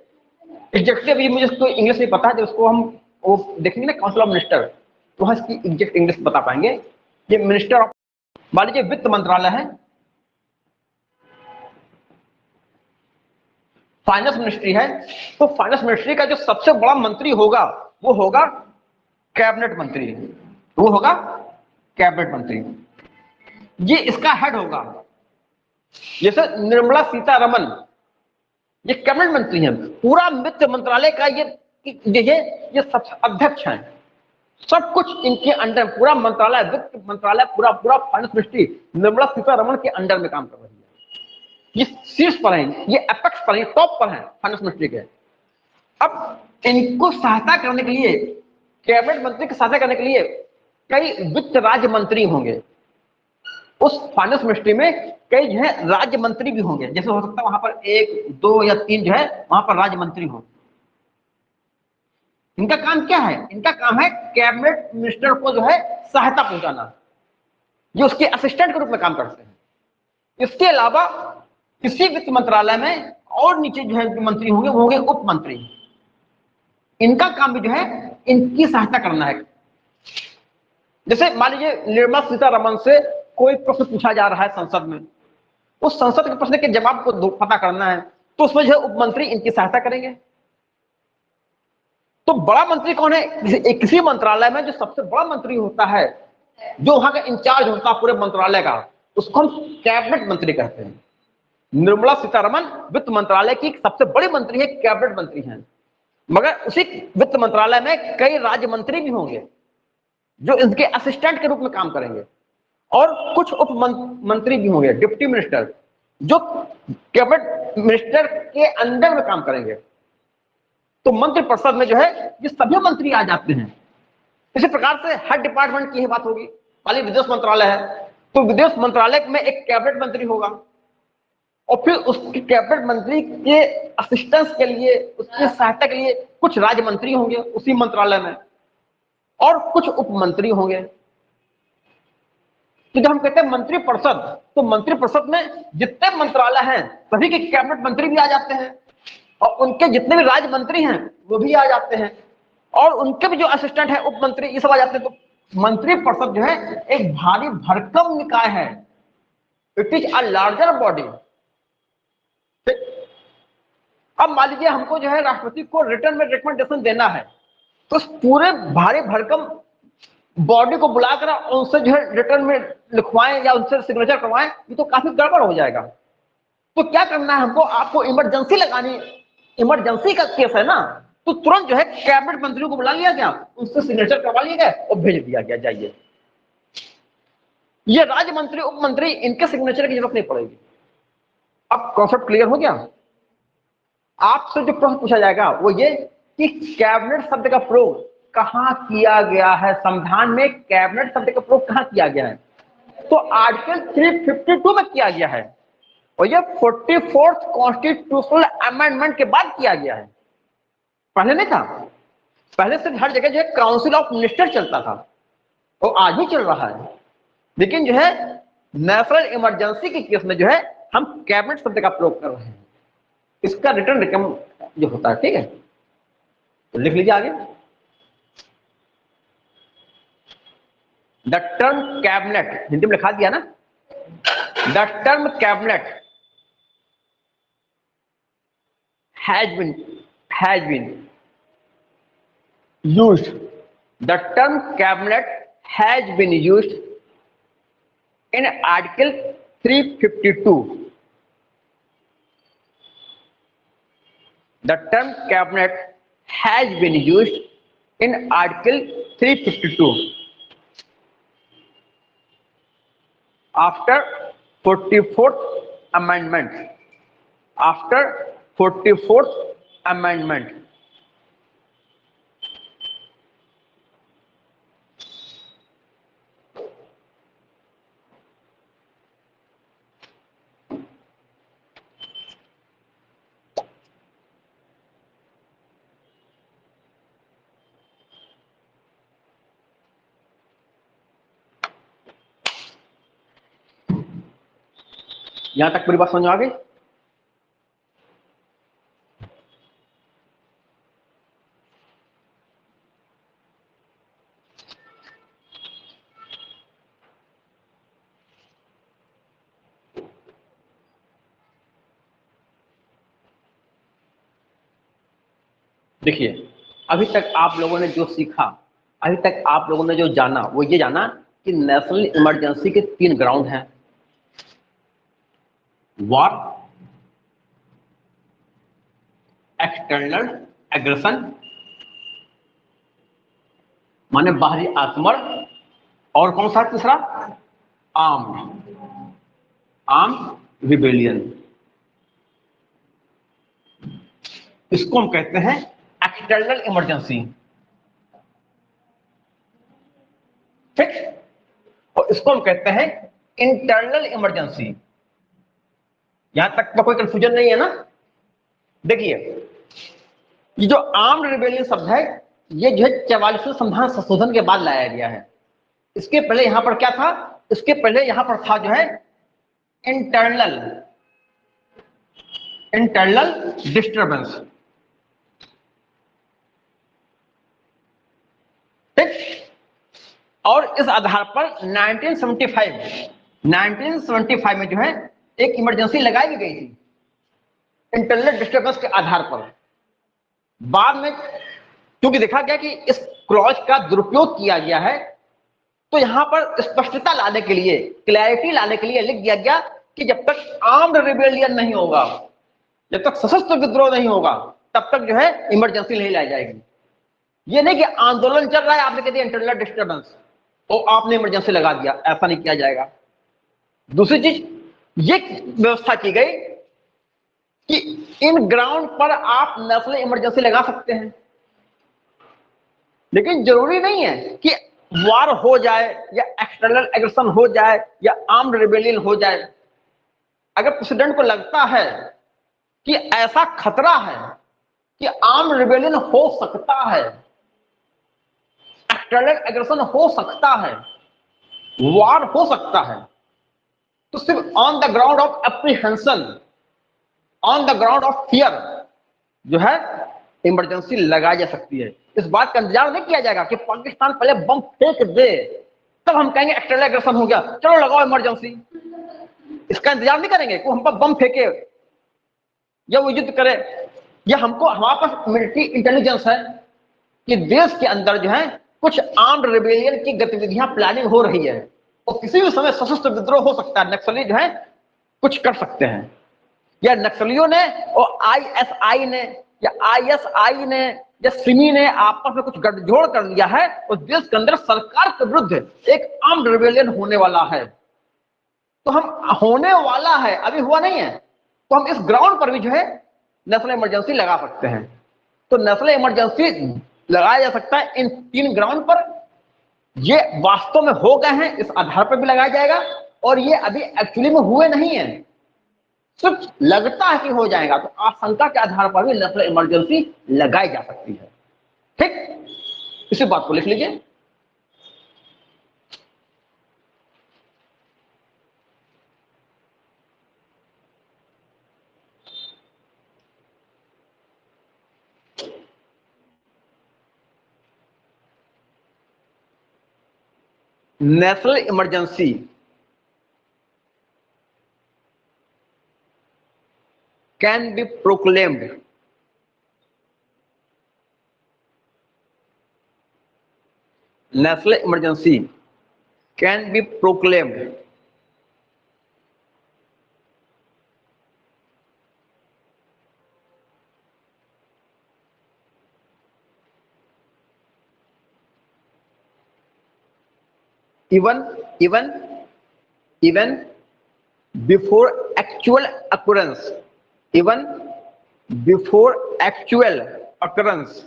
exactly, अभी मुझे इसको इंग्लिश नहीं पता है, तो उसको हम वो देखेंगे ना, काउंसिल ऑफ मिनिस्टर, तो वहां इसकी एग्जैक्ट इंग्लिश बता पाएंगे। ये मिनिस्टर ऑफ, मान लीजिए वित्त मंत्रालय है, फाइनेंस मिनिस्ट्री है, तो फाइनेंस मिनिस्ट्री का जो सबसे बड़ा मंत्री होगा वो होगा कैबिनेट मंत्री, वो होगा कैबिनेट मंत्री, ये इसका हेड होगा। जैसे निर्मला सीतारमन ये कैबिनेट मंत्री हैं, पूरा वित्त मंत्रालय का ये सब अध्यक्ष हैं, सब कुछ इनके अंडर, पूरा मंत्रालय, वित्त मंत्रालय, पूरा पूरा फाइनेंस मिनिस्ट्री निर्मला सीतारमन के अंडर में काम कर रही है। ये शीर्ष पर है, ये एपेक्स पर है, टॉप पर है फाइनेंस मिनिस्ट्री के। अब इनको सहायता करने के लिए, कैबिनेट मंत्री की सहायता करने के लिए कई वित्त राज्य मंत्री होंगे, उस फाइनेंस मिनिस्ट्री में कई जो है राज्य मंत्री भी होंगे, जैसे हो सकता है वहां पर 1, 2 या 3 जो है वहां पर राज्य मंत्री हो। इनका काम क्या है? इनका काम है कैबिनेट मिनिस्टर को जो है सहायता पहुंचाना, जो उसके असिस्टेंट के रूप में काम करते हैं। इसके अलावा किसी वित्त मंत्रालय में और नीचे जो है मंत्री होंगे वो होंगे उप मंत्री, इनका काम भी जो है इनकी सहायता करना है। जैसे मान लीजिए निर्मला सीतारमन से कोई प्रश्न पूछा जा रहा है संसद में, उस संसद के प्रश्न के जवाब को पता करना है, तो उसमें जो है उप मंत्री इनकी सहायता करेंगे। तो बड़ा मंत्री कौन है? किसी मंत्रालय में जो सबसे बड़ा मंत्री होता है, जो वहां का इंचार्ज होता है पूरे मंत्रालय का, उसको हम कैबिनेट मंत्री कहते हैं। निर्मला सीतारमन वित्त मंत्रालय की सबसे बड़ी मंत्री है, कैबिनेट मंत्री हैं, मगर उसी वित्त मंत्रालय में कई राज्य मंत्री भी होंगे जो इनके असिस्टेंट के रूप में काम करेंगे, और कुछ उप मंत्री भी होंगे, डिप्टी मिनिस्टर, जो कैबिनेट मिनिस्टर के अंडर में काम करेंगे। तो मंत्री परिषद में जो है ये सभी मंत्री आ जाते हैं। इसी प्रकार से हर डिपार्टमेंट की ही बात होगी। मान लीजिए विदेश मंत्रालय है, तो विदेश मंत्रालय में एक कैबिनेट मंत्री होगा, और फिर उसके कैबिनेट मंत्री के असिस्टेंस के लिए, उसकी सहायता के लिए कुछ राज्य मंत्री होंगे उसी मंत्रालय में, और कुछ उप मंत्री होंगे। तो जब हम कहते हैं मंत्री परिषद, तो मंत्री परिषद में जितने मंत्रालय हैं सभी के कैबिनेट मंत्री भी आ जाते हैं, और उनके जितने भी राज्य मंत्री हैं वो भी आ जाते हैं, और उनके भी जो असिस्टेंट है उप मंत्री, ये सब आ जाते हैं। तो मंत्री परिषद जो है एक भारी भरकम निकाय है, it is a larger body. अब मान लीजिए हमको जो है राष्ट्रपति को रिटर्न में रिकमेंडेशन देना है, तो उस पूरे भारी भरकम बॉडी को बुलाकर उनसे जो है रिटर्न में लिखवाएं या उनसे सिग्नेचर करवाएं, ये तो काफी गड़बड़ हो जाएगा। तो क्या करना है हमको? आपको इमरजेंसी लगानी, इमरजेंसी का केस है ना, तो तुरंत जो है कैबिनेट मंत्री को बुला लिया गया, उनसे सिग्नेचर करवा लिया गया और भेज दिया गया, जाइए। ये राज्य मंत्री उप मंत्री इनके सिग्नेचर की जरूरत नहीं पड़ेगी। अब कॉन्सेप्ट क्लियर हो गया? आपसे जो प्रश्न पूछा जाएगा वो ये कि कैबिनेट शब्द का प्रयोग कहां किया गया है, संविधान में कैबिनेट शब्द का प्रयोग कहां किया गया है? तो आर्टिकल 352 में किया गया है, और ये 44th कॉन्स्टिट्यूशनल अमेंडमेंट के बाद किया गया है, पहले नहीं था। पहले से हर जगह जो है काउंसिल ऑफ मिनिस्टर चलता था, और आज भी चल रहा है, लेकिन जो है नेशनल इमरजेंसी के केस में जो है हम कैबिनेट शब्द का प्रयोग कर रहे हैं, इसका रिटर्न रिकमेंड जो होता है, ठीक है, तो लिख लीजिए आगे। द टर्म कैबिनेट, हिंदी में लिखा दिया ना, the term cabinet has been used, the term cabinet has been used in article 352. The term cabinet has been used in article 352 after 44th amendment, after 44th amendment. यहां तक पूरी बात समझ में आ गई? देखिए, अभी तक आप लोगों ने जो सीखा, अभी तक आप लोगों ने जो जाना, वो ये जाना कि नेशनल इमरजेंसी के 3 ग्राउंड हैं। वॉर, एक्सटर्नल एग्रेशन माने बाहरी आक्रमण, और कौन सा तीसरा? Arm rebellion. इसको हम कहते हैं एक्सटर्नल इमरजेंसी, ठीक। और इसको हम कहते हैं इंटरनल इमरजेंसी। यहां तक तो कोई कंफ्यूजन नहीं है ना? देखिए, ये जो आर्म्ड रिबेलियन शब्द है, ये जो है 44वें संविधान संशोधन के बाद लाया गया है। इसके पहले यहां पर क्या था? इसके पहले यहां पर था जो है इंटरनल इंटरनल डिस्टर्बेंस, ठीक। और इस आधार पर 1975 में जो है एक इमरजेंसी लगाई भी गई थी इंटरनल डिस्टर्बेंस के आधार पर। बाद में क्योंकि देखा गया कि इस क्लॉज का दुरुपयोग किया गया है, तो यहां पर स्पष्टता लाने के लिए, क्लैरिटी लाने के लिए लिख दिया गया कि जब तक आर्म्ड रिबेलियन नहीं होगा, जब तक सशस्त्र विद्रोह नहीं होगा, तब तक जो है इमरजेंसी नहीं लाई जाएगी। ये नहीं कि आंदोलन चल रहा है, आपने कह दिया इंटरनल डिस्टर्बेंस तो आपने इमरजेंसी लगा दिया, ऐसा नहीं किया जाएगा। दूसरी चीज ये व्यवस्था की गई कि इन ग्राउंड पर आप नेशनल इमरजेंसी लगा सकते हैं, लेकिन जरूरी नहीं है कि वार हो जाए या एक्सटर्नल एग्रेशन हो जाए या आर्म्ड रिबेलियन हो जाए। अगर प्रेसिडेंट को लगता है कि ऐसा खतरा है कि आर्म्ड रिबेलियन हो सकता है, एक्सटर्नल एग्रेशन हो सकता है, वार हो सकता है, तो सिर्फ on the ground of apprehension, on the ground of fear जो है इमरजेंसी लगाई जा सकती है। इस बात का इंतजार नहीं किया जाएगा कि पाकिस्तान पहले बम फेंक दे तब हम कहेंगे एक्सटर्नल एग्रेशन हो गया, चलो लगाओ इमरजेंसी। इसका इंतजार नहीं करेंगे कि हम पर बम फेंके या वो युद्ध करे, या हमको हमारे पास मिलिट्री इंटेलिजेंस है कि देश के अंदर जो है कुछ आर्म्ड रिबेलियन की गतिविधियां प्लानिंग हो रही है और किसी भी समय सशस्त्र विद्रोह हो सकता है, नक्सली जो है कुछ कर सकते हैं, या नक्सलियों ने और आईएसआई ने या आईएसआई ने या सिमी ने आपस में कुछ गठजोड़ कर लिया है और देश के अंदर सरकार के विरुद्ध एक आर्म्ड रिबेलियन होने वाला है। तो हम होने वाला है, अभी हुआ नहीं है, तो हम इस ग्राउंड पर भी जो है नेशनल इमरजेंसी लगा सकते हैं। तो नेशनल इमरजेंसी लगाया जा सकता है इन 3 ग्राउंड पर। ये वास्तव में हो गए हैं, इस आधार पर भी लगाया जाएगा, और ये अभी एक्चुअली में हुए नहीं है, सिर्फ लगता है कि हो जाएगा, तो आशंका के आधार पर भी नेशनल इमरजेंसी लगाई जा सकती है, ठीक। इसी बात को लिख लीजिए। National emergency can B proclaimed national emergency can be proclaimed even even before actual occurrence, even before actual occurrence,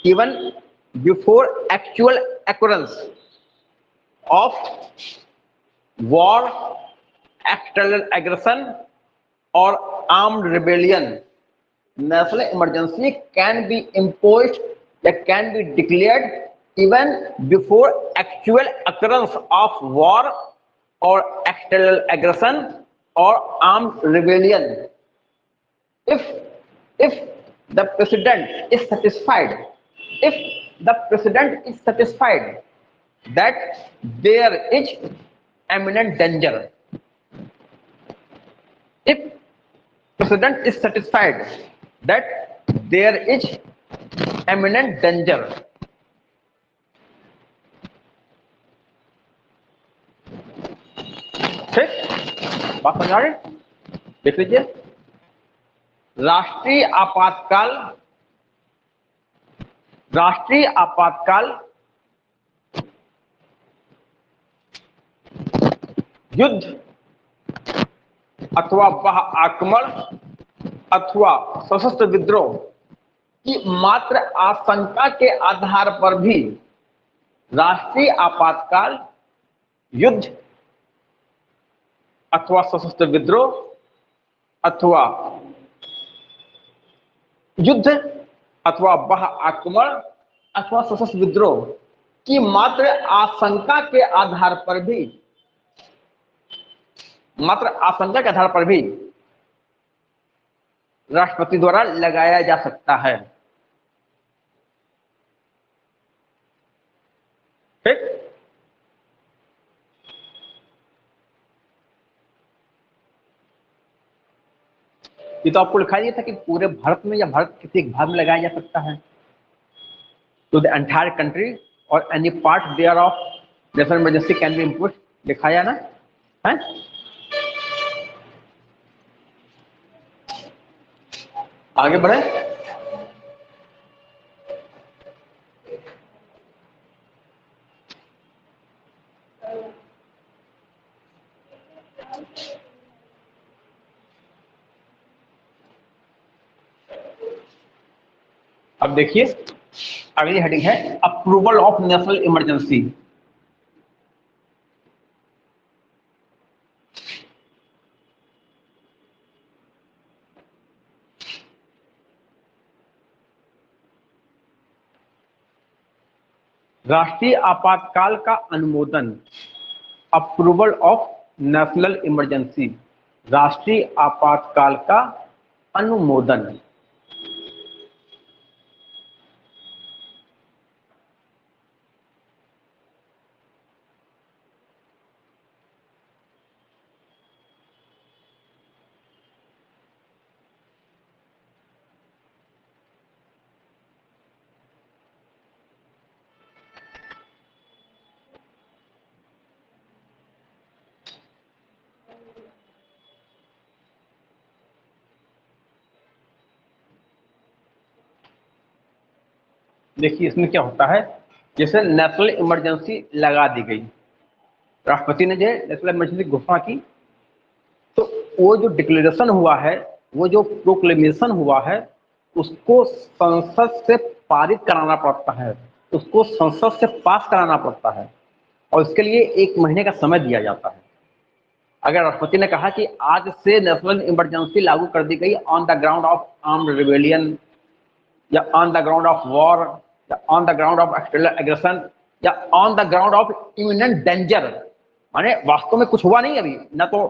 even before actual occurrence of war, external aggression or armed rebellion, national emergency can be imposed, that can be declared even before actual occurrence of war or external aggression or armed rebellion, if if the president is satisfied, if the president is satisfied that there is imminent danger, if president is satisfied that there is eminent danger. ठीक, बात समझ आ रही? देख लीजिए, राष्ट्रीय आपातकाल, राष्ट्रीय आपातकाल युद्ध अथवा बाह्य आक्रमण अथवा सशस्त्र विद्रोह की मात्र आशंका के आधार पर भी राष्ट्रीय आपातकाल युद्ध अथवा सशस्त्र विद्रोह अथवा युद्ध अथवा बाह्य आक्रमण अथवा सशस्त्र विद्रोह की मात्र आशंका के आधार पर भी, मात्र आशंका के आधार पर भी राष्ट्रपति द्वारा लगाया जा सकता है। ठीक, ये तो आपको लिखा दिया था कि पूरे भारत में या भारत किसी एक भाग में लगाया जा सकता है। तो द एंटायर कंट्री और any part thereof national emergency can be imposed, लिखाया ना है। आगे बढ़े। अब देखिए, अगली हेडिंग है अप्रूवल ऑफ नेशनल इमरजेंसी। राष्ट्रीय आपातकाल का अनुमोदन, अप्रूवल ऑफ नेशनल इमरजेंसी, राष्ट्रीय आपातकाल का अनुमोदन। देखिए इसमें क्या होता है, जैसे नेशनल इमरजेंसी लगा दी गई, राष्ट्रपति ने जो नेशनल इमरजेंसी घोषणा की, तो वो जो डिक्लेरेशन हुआ है, वो जो प्रोक्लेमेशन हुआ है, उसको संसद से पारित कराना पड़ता है, उसको संसद से पास कराना पड़ता है, और इसके लिए 1 महीने का समय दिया जाता है। अगर राष्ट्रपति ने कहा कि आज से नेशनल इमरजेंसी लागू कर दी गई on the ground of armed rebellion, या on the ground of war, या on the ground of external aggression, या on the ground of imminent danger, माने वास्तव में कुछ हुआ नहीं, अभी ना तो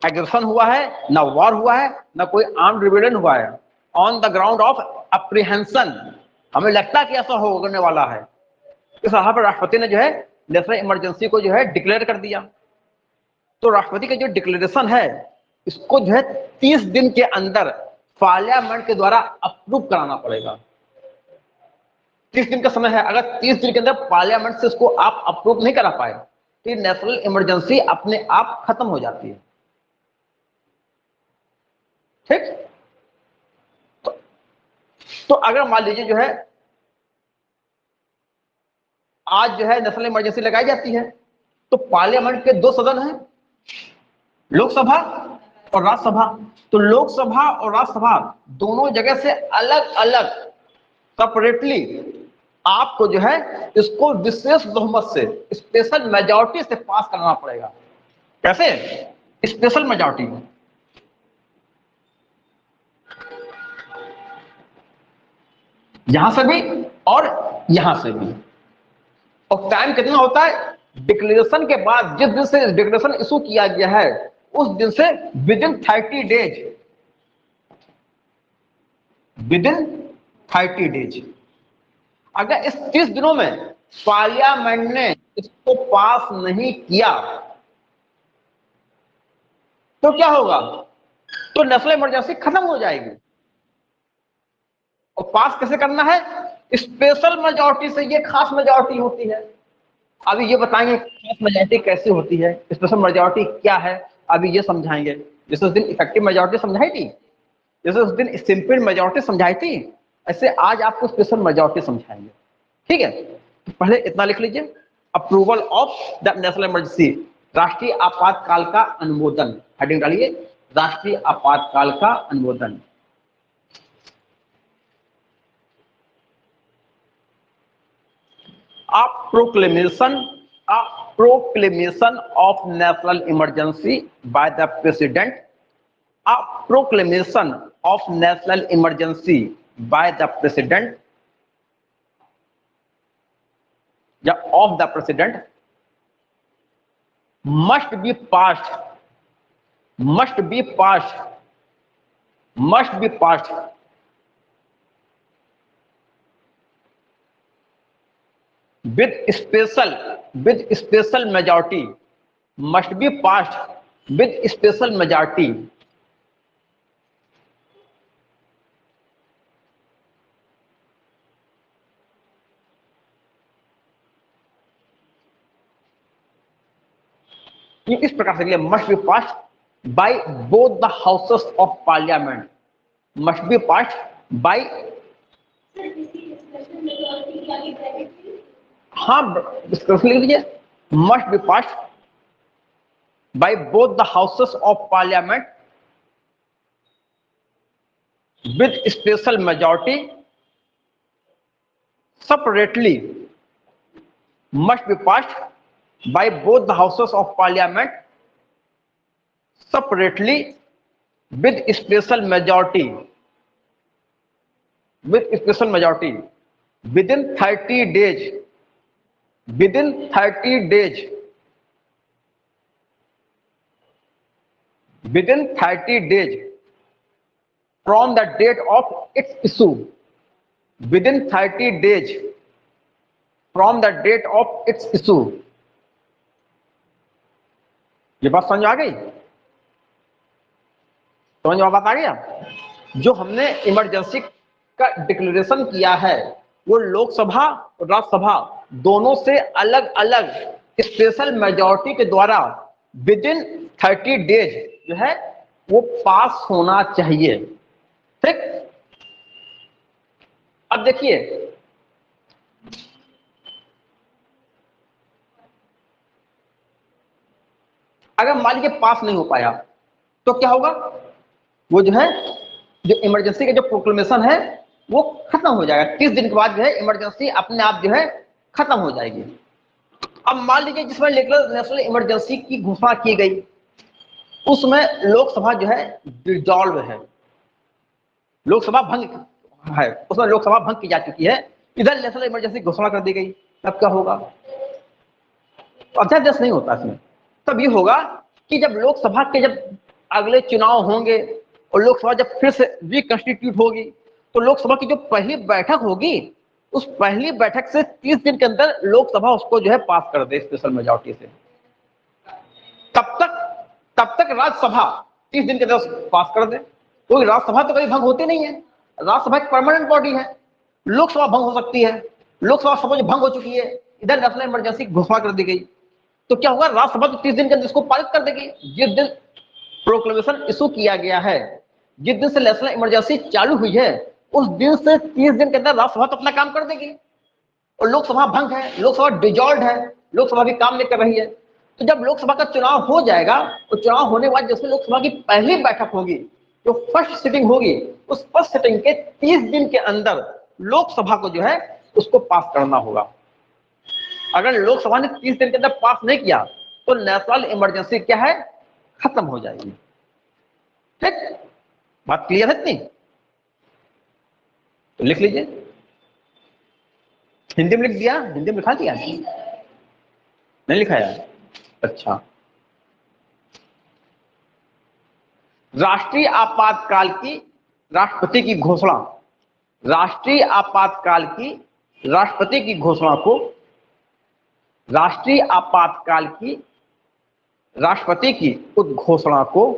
एग्रेशन हुआ है, ना वॉर हुआ है, ना कोई आर्म्ड रिबेलियन हुआ है, on the ground of apprehension, हमें लगता है कि ऐसा होने वाला है, इस आधार पर राष्ट्रपति ने जो है नेशनल इमरजेंसी को जो है डिक्लेयर कर दिया। तो राष्ट्रपति का जो डिक्लेरेशन है, इसको जो है 30 दिन के अंदर पार्लियामेंट के द्वारा अप्रूव कराना पड़ेगा। 30 दिन का समय है, अगर 30 दिन के अंदर पार्लियामेंट से इसको आप अप्रूव नहीं करा पाए तो नेशनल इमरजेंसी अपने आप खत्म हो जाती है। ठीक, तो अगर मान लीजिए जो है आज जो है नेशनल इमरजेंसी लगाई जाती है, तो पार्लियामेंट के 2 सदन हैं, लोकसभा और राज्यसभा। तो लोकसभा और राज्यसभा दोनों जगह से अलग अलग सेपरेटली आपको जो है इसको विशेष बहुमत से, स्पेशल मेजॉरिटी से पास करना पड़ेगा। कैसे? स्पेशल मेजॉरिटी, यहां से भी और यहां से भी। और टाइम कितना होता है? डिक्लेरेशन के बाद, जिस दिन से डिक्लेरेशन इशू किया गया है उस दिन से विदिन 30 डेज, विदिन 30 डेज अगर इस 30 दिनों में पार्लियामेंट ने इसको पास नहीं किया तो क्या होगा? तो नेशनल इमरजेंसी खत्म हो जाएगी। पास कैसे करना है? स्पेशल मेजॉरिटी से। ये खास मेजॉरिटी होती है। अभी ये बताएंगे खास मेजॉरिटी कैसे होती है, स्पेशल मेजॉरिटी क्या है, अभी ये समझाएंगे। जैसे उस दिन इफेक्टिव मेजॉरिटी समझाई थी, जैसे उस दिन सिंपल मेजॉरिटी समझाई थी, ऐसे आज आपको स्पेशल मेजॉरिटी समझाएंगे। ठीक है, तो पहले इतना लिख लीजिए, approval of the national emergency, राष्ट्रीय आपातकाल का अनुमोदन। हेडिंग डालिए, राष्ट्रीय आपातकाल का अनुमोदन। A proclamation, a proclamation of national emergency by the president, a proclamation of national emergency by the president, या of the president, must be passed, must be passed, must be passed with special majority, must be passed with special majority, इस प्रकार से must be passed by both the houses of parliament, must be passed by, हाँ लिख लीजिए, must be passed by both the houses of parliament with special majority separately, must be passed by both the houses of parliament separately with special majority, with special majority within 30 days, within 30 days, within 30 days from the date of its issue, within 30 days from the date of its issue। ये बात समझ आ गई? समझ में बात आ गया? जो हमने इमरजेंसी का डिक्लेरेशन किया है वो लोकसभा और राज्यसभा दोनों से अलग अलग स्पेशल मेजॉरिटी के द्वारा विद इन 30 डेज जो है वो पास होना चाहिए। ठीक, अब देखिए अगर मान लीजिए पास नहीं हो पाया तो क्या होगा? वो जो है जो इमरजेंसी का जो प्रोक्लेमेशन है वो खत्म हो जाएगा। 30 दिन के बाद जो है इमरजेंसी अपने आप जो है खत्म हो जाएगी। अब मान लीजिए जिसमें नेशनल इमरजेंसी की घोषणा की गई उसमें लोकसभा जो है डिसॉल्व है, लोकसभा भंग है, उसमें लोकसभा भंग की जा चुकी है, इधर नेशनल इमरजेंसी घोषणा कर दी गई, तब क्या होगा? अध्यादेश नहीं होता इसमें। तब ये होगा कि जब लोकसभा के जब अगले चुनाव होंगे और लोकसभा जब फिर से रिकंस्टिट्यूट होगी तो लोकसभा की जो पहली बैठक होगी उस पहली बैठक से 30 दिन के अंदर लोकसभा उसको जो है पास कर दे स्पेशल मेजॉरिटी से। तब तक राज्यसभा 30 दिन के अंदर पास कर दे, क्योंकि राज्यसभा तो कभी भंग होती नहीं है, राज्यसभा एक परमानेंट बॉडी है। लोकसभा भंग हो सकती है, लोकसभा सपोज भंग हो चुकी है, इधर नेशनल इमरजेंसी घोषणा कर दी गई तो क्या होगा? राज्यसभा तो 30 दिन के अंदर इसको पारित कर देगी। जिस दिन प्रोक्लेमेशन इशू किया गया है, जिस दिन से नेशनल इमरजेंसी चालू हुई है उस दिन से 30 दिन के अंदर राज्यसभा तो अपना काम कर देगी। और लोकसभा भंग है, लोकसभा डिसॉल्व है, लोकसभा भी काम नहीं कर रही है। तो जब लोकसभा का चुनाव हो जाएगा और चुनाव होने के बाद जिसमें लोकसभा की पहली बैठक होगी, जो फर्स्ट सिटिंग होगी, उस फर्स्ट सिटिंग के 30 दिन के अंदर लोकसभा को जो है उसको पास करना होगा। अगर लोकसभा ने 30 दिन के अंदर पास नहीं किया तो नेशनल इमरजेंसी क्या है? खत्म हो जाएगी। ठीक, बात क्लियर है इतनी? तो लिख लीजिए, हिंदी में लिख दिया, हिंदी में लिखा दिया नहीं लिखा यार? अच्छा, राष्ट्रीय आपातकाल की राष्ट्रपति की घोषणा, राष्ट्रीय आपातकाल की राष्ट्रपति की घोषणा को, राष्ट्रीय आपातकाल की राष्ट्रपति की उद्घोषणा को,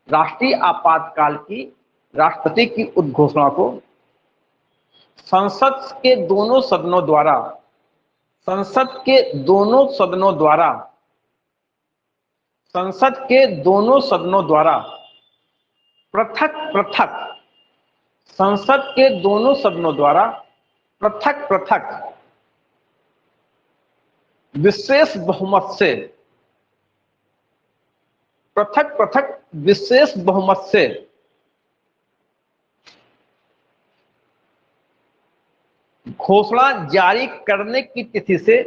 राष्ट्रीय आपातकाल की राष्ट्रपति की उद्घोषणा को संसद के दोनों सदनों द्वारा, संसद के दोनों सदनों द्वारा, संसद के दोनों सदनों द्वारा पृथक पृथक, संसद के दोनों सदनों द्वारा पृथक पृथक विशेष बहुमत से, पृथक पृथक विशेष बहुमत से घोषणा जारी करने की तिथि से,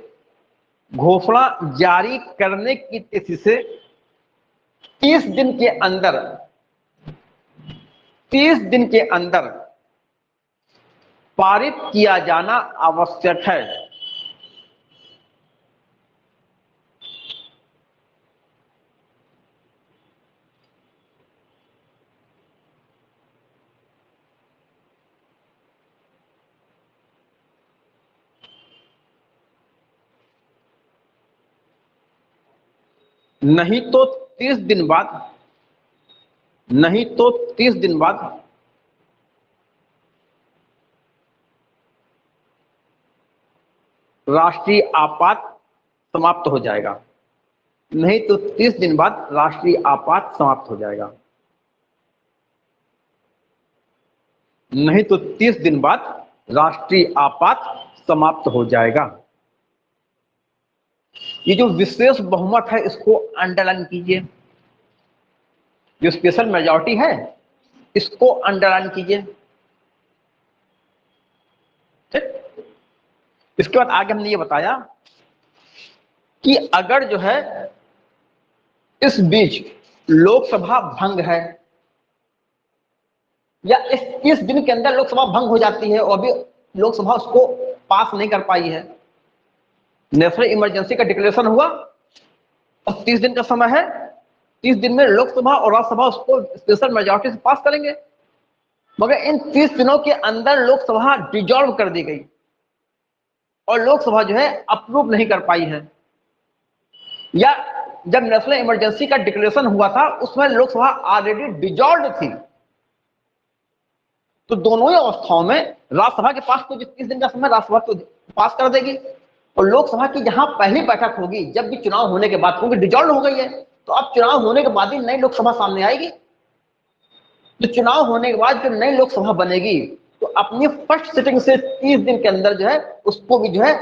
घोषणा जारी करने की तिथि से 30 दिन के अंदर, 30 दिन के अंदर पारित किया जाना आवश्यक है। नहीं तो 30 दिन बाद, नहीं तो 30 दिन बाद राष्ट्रीय आपात समाप्त हो जाएगा। नहीं तो 30 दिन बाद राष्ट्रीय आपात समाप्त हो जाएगा। नहीं तो 30 दिन बाद राष्ट्रीय आपात समाप्त हो जाएगा। ये जो विशेष बहुमत है इसको अंडरलाइन कीजिए, जो स्पेशल मेजॉरिटी है इसको अंडरलाइन कीजिए। ठीक, इसके बाद आगे हमने ये बताया कि अगर जो है इस बीच लोकसभा भंग है या इस 30 दिन के अंदर लोकसभा भंग हो जाती है और अभी लोकसभा उसको पास नहीं कर पाई है, नेशनल इमरजेंसी का डिक्लेरेशन हुआ और 30 दिन का समय है, 30 दिन में लोकसभा और राज्यसभा उसको स्पेशल मेजॉरिटी से पास करेंगे, मगर इन 30 दिनों के अंदर लोकसभा डिजॉल्व कर दी गई और लोकसभा जो है अप्रूव नहीं कर पाई है, या जब नेशनल इमरजेंसी का डिक्लेरेशन हुआ था उसमें लोकसभा ऑलरेडी डिजॉल्व थी, तो दोनों ही अवस्थाओं में राज्यसभा के पास तो 30 दिन का समय राज्यसभा तो पास कर देगी और लोकसभा की जहां पहली बैठक होगी जब भी चुनाव होने के बाद, क्योंकि डिजॉल्व हो गई है तो अब चुनाव होने के बाद ही नई लोकसभा सामने आएगी, तो चुनाव होने के बाद जब नई लोकसभा बनेगी तो अपनी फर्स्ट सिटिंग से 30 दिन के अंदर जो है उसको भी जो है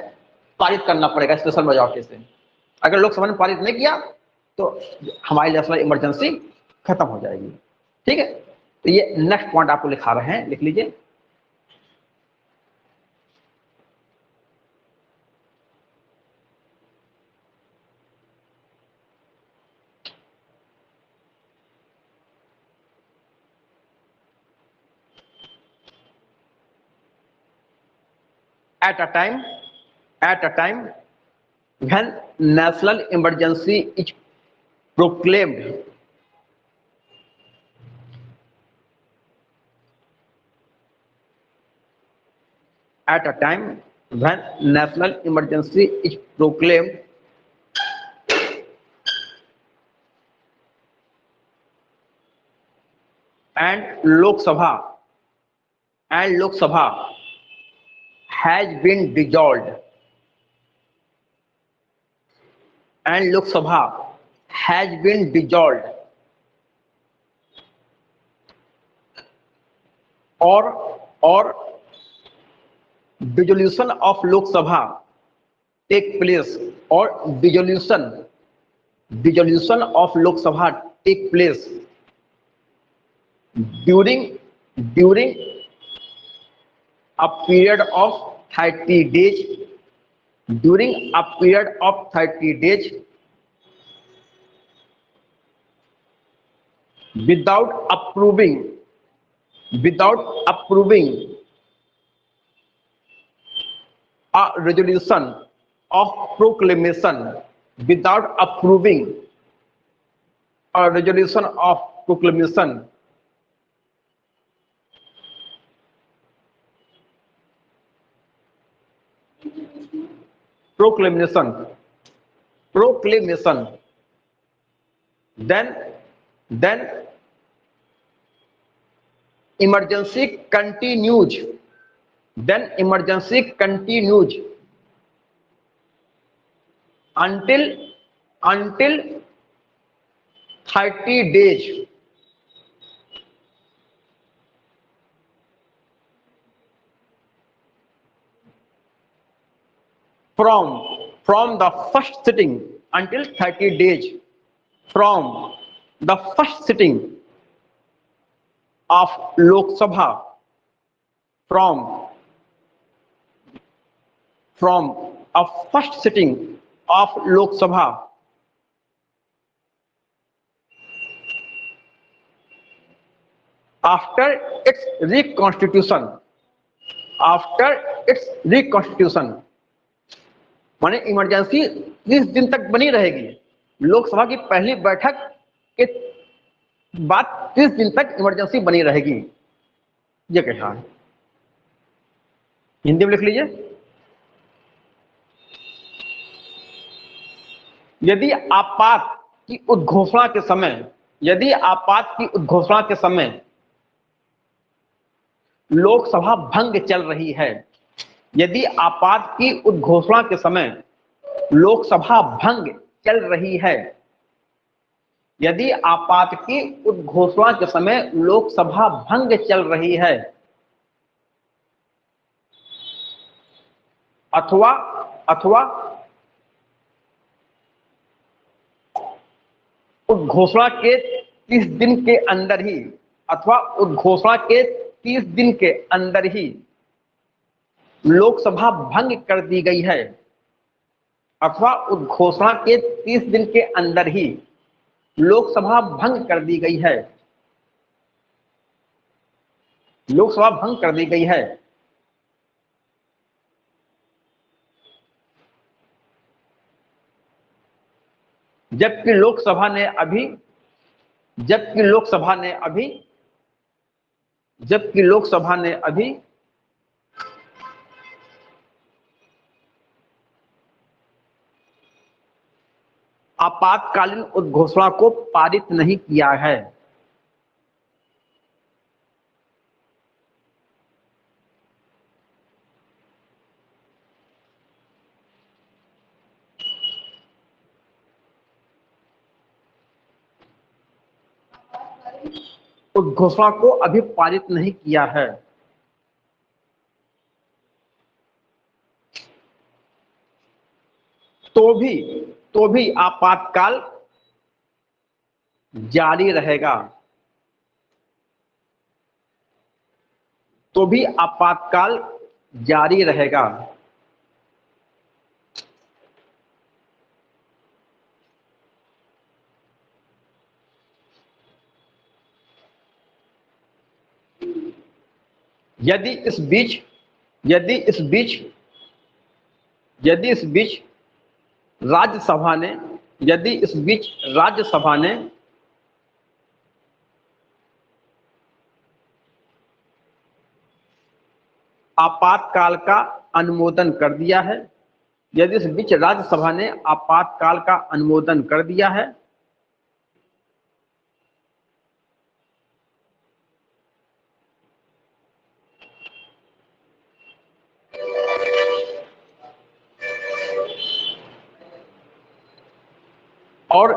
पारित करना पड़ेगा स्पेशल मेजॉरिटी से। अगर लोकसभा ने पारित नहीं किया तो हमारी नेशनल इमरजेंसी खत्म हो जाएगी। ठीक है, तो ये नेक्स्ट पॉइंट आपको लिखा रहे हैं, लिख लीजिए। at a time when national emergency is proclaimed, at a time when national emergency is proclaimed and Lok Sabha has been dissolved, and Lok Sabha has been dissolved, or dissolution of Lok Sabha take place, or dissolution of Lok Sabha take place during a period of 30 days, during a period of 30 days without approving a resolution of proclamation, without approving a resolution of proclamation then emergency continues then emergency continues until 30 days from the first sitting, until 30 days from the first sitting of Lok Sabha, from a first sitting of Lok Sabha after its reconstitution, माने emergency 30 दिन तक बनी रहेगी। लोकसभा की पहली बैठक के बाद 30 दिन तक इमरजेंसी बनी रहेगी, ये कहा है। हिंदी में लिख लीजिए, यदि आपात की उद्घोषणा के समय लोकसभा भंग चल रही है, यदि आपात की उद्घोषणा के समय लोकसभा भंग चल रही है, यदि आपात की उद्घोषणा के समय लोकसभा भंग चल रही है, अथवा उद्घोषणा के 30 दिन के अंदर ही, अथवा उद्घोषणा के 30 दिन के अंदर ही लोकसभा भंग कर दी गई है, अथवा उद्घोषणा के 30 दिन के अंदर ही लोकसभा भंग कर दी गई है, लोकसभा भंग कर दी गई है, जबकि लोकसभा ने अभी आपातकालीन उद्घोषणा को पारित नहीं किया है। उद्घोषणा को अभी पारित नहीं किया है। तो भी आपातकाल जारी रहेगा, तो भी आपातकाल जारी रहेगा। यदि इस बीच राज्यसभा ने आपातकाल का अनुमोदन कर दिया है, यदि इस बीच राज्यसभा ने आपातकाल का अनुमोदन कर दिया है, और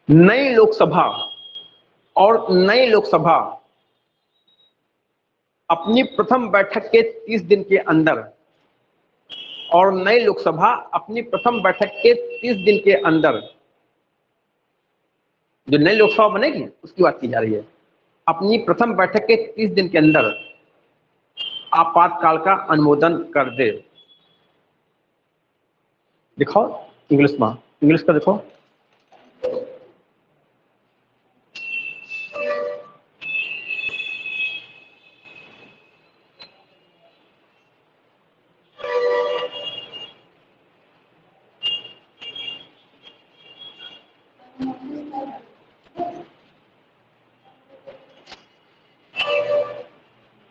नई लोकसभा अपनी प्रथम बैठक के 30 दिन के अंदर, और नई लोकसभा अपनी प्रथम बैठक के 30 दिन के अंदर, जो नई लोकसभा बनेगी उसकी बात की जा रही है, अपनी प्रथम बैठक के 30 दिन के अंदर आपातकाल का अनुमोदन कर दे। दिखाओ इंग्लिश का देखो।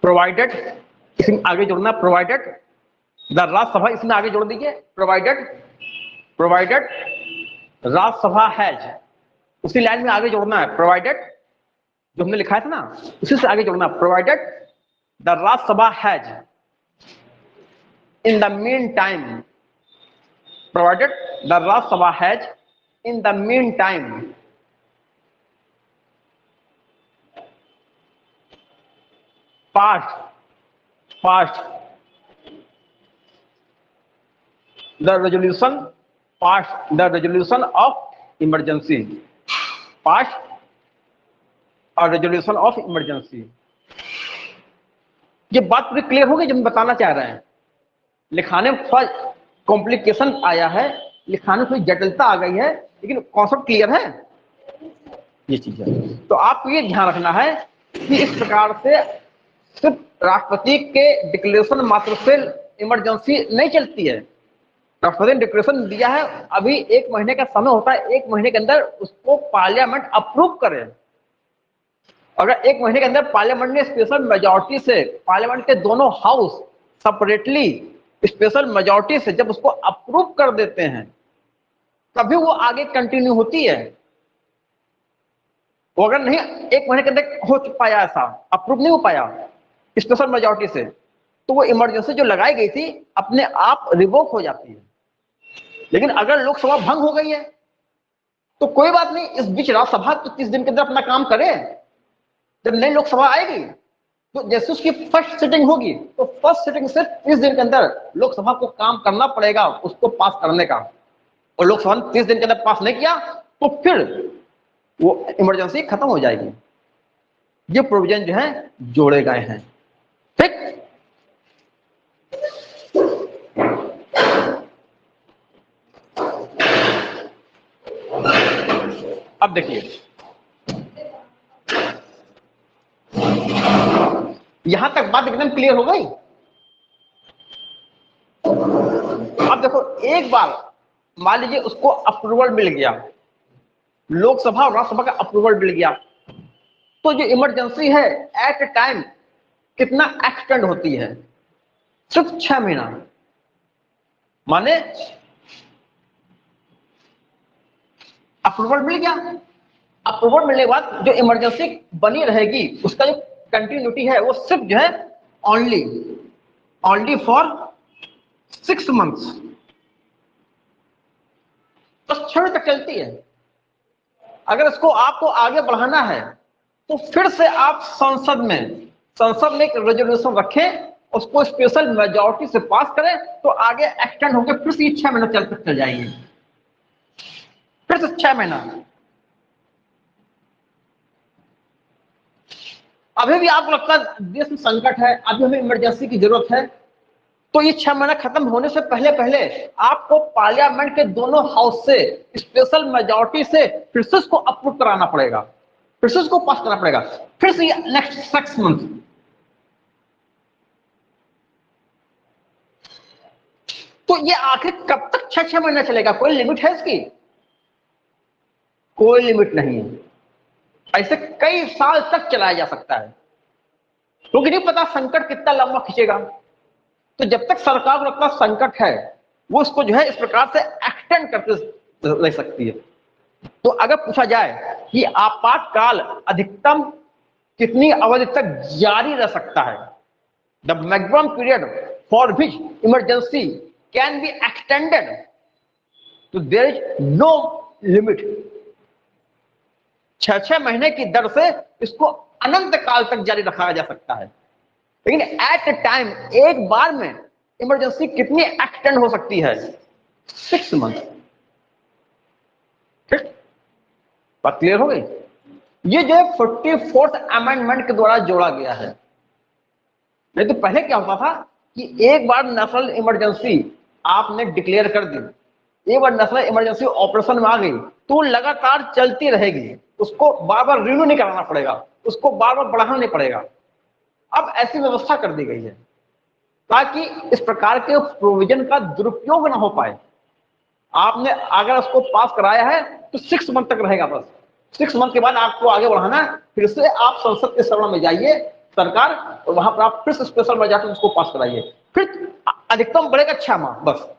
प्रोवाइडेड, इसमें आगे जोड़ना, प्रोवाइडेड द राज्यसभा, इसमें आगे जोड़ दीजिए, प्रोवाइडेड राज्यसभा हैज, उसी लाइन में आगे जोड़ना है, प्रोवाइडेड जो हमने लिखा था ना, उसी से आगे जोड़ना, प्रोवाइडेड द राज्य सभा has in the mean time provided the Rajya Sabha has in the meantime passed the resolution of emergency, passed a resolution of emergency। ये बात पूरी क्लियर हो गई जो हम बताना चाह रहे हैं। लिखाने में थोड़ा कॉम्प्लिकेशन आया है, लिखाने में थोड़ी जटिलता आ गई है, लेकिन कॉन्सेप्ट क्लियर है, ये चीज है। तो आपको ये ध्यान रखना है कि इस प्रकार से सिर्फ राष्ट्रपति के डिक्लेरेशन मात्र से इमरजेंसी नहीं चलती है। राष्ट्रपति ने डिक्लेरेशन दिया है, अभी 1 महीने का समय होता है, 1 महीने के अंदर उसको पार्लियामेंट अप्रूव करे। अगर 1 महीने के अंदर पार्लियामेंट ने स्पेशल मेजोरिटी से, पार्लियामेंट के दोनों हाउस सेपरेटली स्पेशल मेजोरिटी से जब उसको अप्रूव कर देते हैं, तभी वो आगे कंटिन्यू होती है। वो अगर नहीं 1 महीने के अंदर हो पाया, ऐसा अप्रूव नहीं हो पाया स्पेशल मेजोरिटी से, तो वो इमरजेंसी जो लगाई गई थी अपने आप रिवोक हो जाती है। लेकिन अगर लोकसभा भंग हो गई है तो कोई बात नहीं, इस बीच राज्यसभा तो 30 दिन के अंदर अपना काम करे। जब नई लोकसभा आएगी तो जैसे उसकी फर्स्ट सिटिंग होगी, तो फर्स्ट सिटिंग से 30 दिन के अंदर लोकसभा को काम करना पड़ेगा उसको पास करने का। और लोकसभा ने 30 दिन के अंदर पास नहीं किया तो फिर वो इमरजेंसी खत्म हो जाएगी। ये प्रोविजन जो है जोड़े गए हैं, ठीक। अब देखिए, यहां तक बात एकदम क्लियर हो गई। अब देखो, एक बार मान लीजिए उसको अप्रूवल मिल गया, लोकसभा और राज्यसभा का अप्रूवल मिल गया, तो जो इमरजेंसी है एट ए टाइम कितना एक्सटेंड होती है? सिर्फ 6 महीना। माने अप्रूवल मिल गया, अप्रूवल मिलने के बाद जो इमरजेंसी बनी रहेगी उसका जो कंटिन्यूटी है वो सिर्फ जो है ओनली फॉर 6 मंथ्स, बस 6 तक चलती है। अगर इसको आपको आगे बढ़ाना है तो फिर से आप संसद में एक रेजोल्यूशन रखें, उसको स्पेशल मेजॉरिटी से पास करें, तो आगे एक्सटेंड होकर फिर से 6 महीना चल जाएंगे, फिर से 6 महीना। अभी भी आपको लगता है देश में संकट है, अभी हमें इमरजेंसी की जरूरत है, तो ये 6 महीना खत्म होने से पहले आपको पार्लियामेंट के दोनों हाउस से स्पेशल मेजॉरिटी से फिर से उसको अप्रूव कराना पड़ेगा, फिर से उसको पास करना पड़ेगा, फिर से नेक्स्ट 6 मंथ। तो ये आखिर कब तक 6 महीना चलेगा? कोई लिमिट है इसकी? कोई लिमिट नहीं है। ऐसे कई साल तक चलाया जा सकता है, क्योंकि नहीं पता संकट कितना लंबा खींचेगा। तो जब तक सरकार को लगता संकट है वो उसको जो है इस प्रकार से एक्सटेंड करते रह सकती है। तो अगर पूछा जाए कि आपातकाल अधिकतम कितनी अवधि तक जारी रह सकता है, the maximum period for which emergency can be extended, तो देयर इज नो लिमिट। 6 महीने की दर से इसको अनंत काल तक जारी रखा जा सकता है। लेकिन एट ए टाइम एक बार में इमरजेंसी कितनी एक्सटेंड हो सकती है? 6 मंथ। ठीक, बात क्लियर हो गई। ये जो 44th अमेंडमेंट के द्वारा जोड़ा गया है। नहीं तो पहले क्या होता था कि एक बार नेशनल इमरजेंसी आपने डिक्लेयर कर दी, एक बार नेशनल इमरजेंसी ऑपरेशन में आ गई तो लगातार चलती रहेगी, उसको बार बार रिन्यू नहीं कराना पड़ेगा, उसको बार बार बढ़ाना नहीं पड़ेगा। अब ऐसी व्यवस्था कर दी गई है ताकि इस प्रकार के प्रोविजन का दुरुपयोग ना हो पाए। आपने अगर उसको पास कराया है तो 6 मंथ तक रहेगा, बस 6 मंथ के बाद आपको आगे बढ़ाना है, फिर से आप संसद के सभा में जाइए सरकार, और वहां पर आप फिर से स्पेशल मेजॉरिटी उसको पास कराइए, फिर अधिकतम बढ़ेगा 6 माह, बस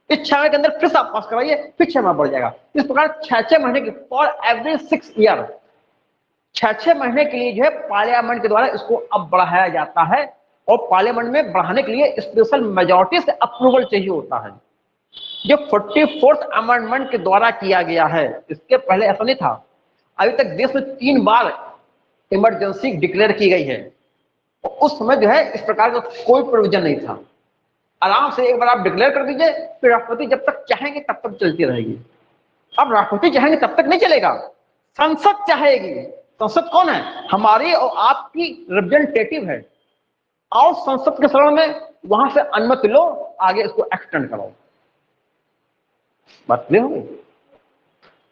इस 6 महीने के अंदर फिर से आप पास कराइए, फिर 6 माह बढ़ जाएगा। इस प्रकार 6 महीने के फॉर एवरी 6 ईयर 6 महीने के लिए जो है पार्लियामेंट के द्वारा इसको अब बढ़ाया जाता है, और पार्लियामेंट में बढ़ाने के लिए स्पेशल मेजॉरिटी से अप्रूवल चाहिए होता है, जो 44th अमेंडमेंट के द्वारा किया गया है। इसके पहले ऐसा नहीं था। अभी तक देश में 3 बार इमरजेंसी डिक्लेयर की गई है, और उस समय जो है इस प्रकार का कोई प्रोविजन नहीं था। आराम से एक बार आप डिक्लेयर कर दीजिए, फिर राष्ट्रपति जब तक चाहेंगे तब तक चलती रहेगी। अब राष्ट्रपति चाहेंगे तब तक नहीं चलेगा, संसद चाहेगी। संसद कौन है? हमारी और आपकी रिप्रेजेंटेटिव है। आओ संसद के शरण में, वहां से अनुमति लो, आगे इसको एक्सटेंड करो। बात क्लियर होगी?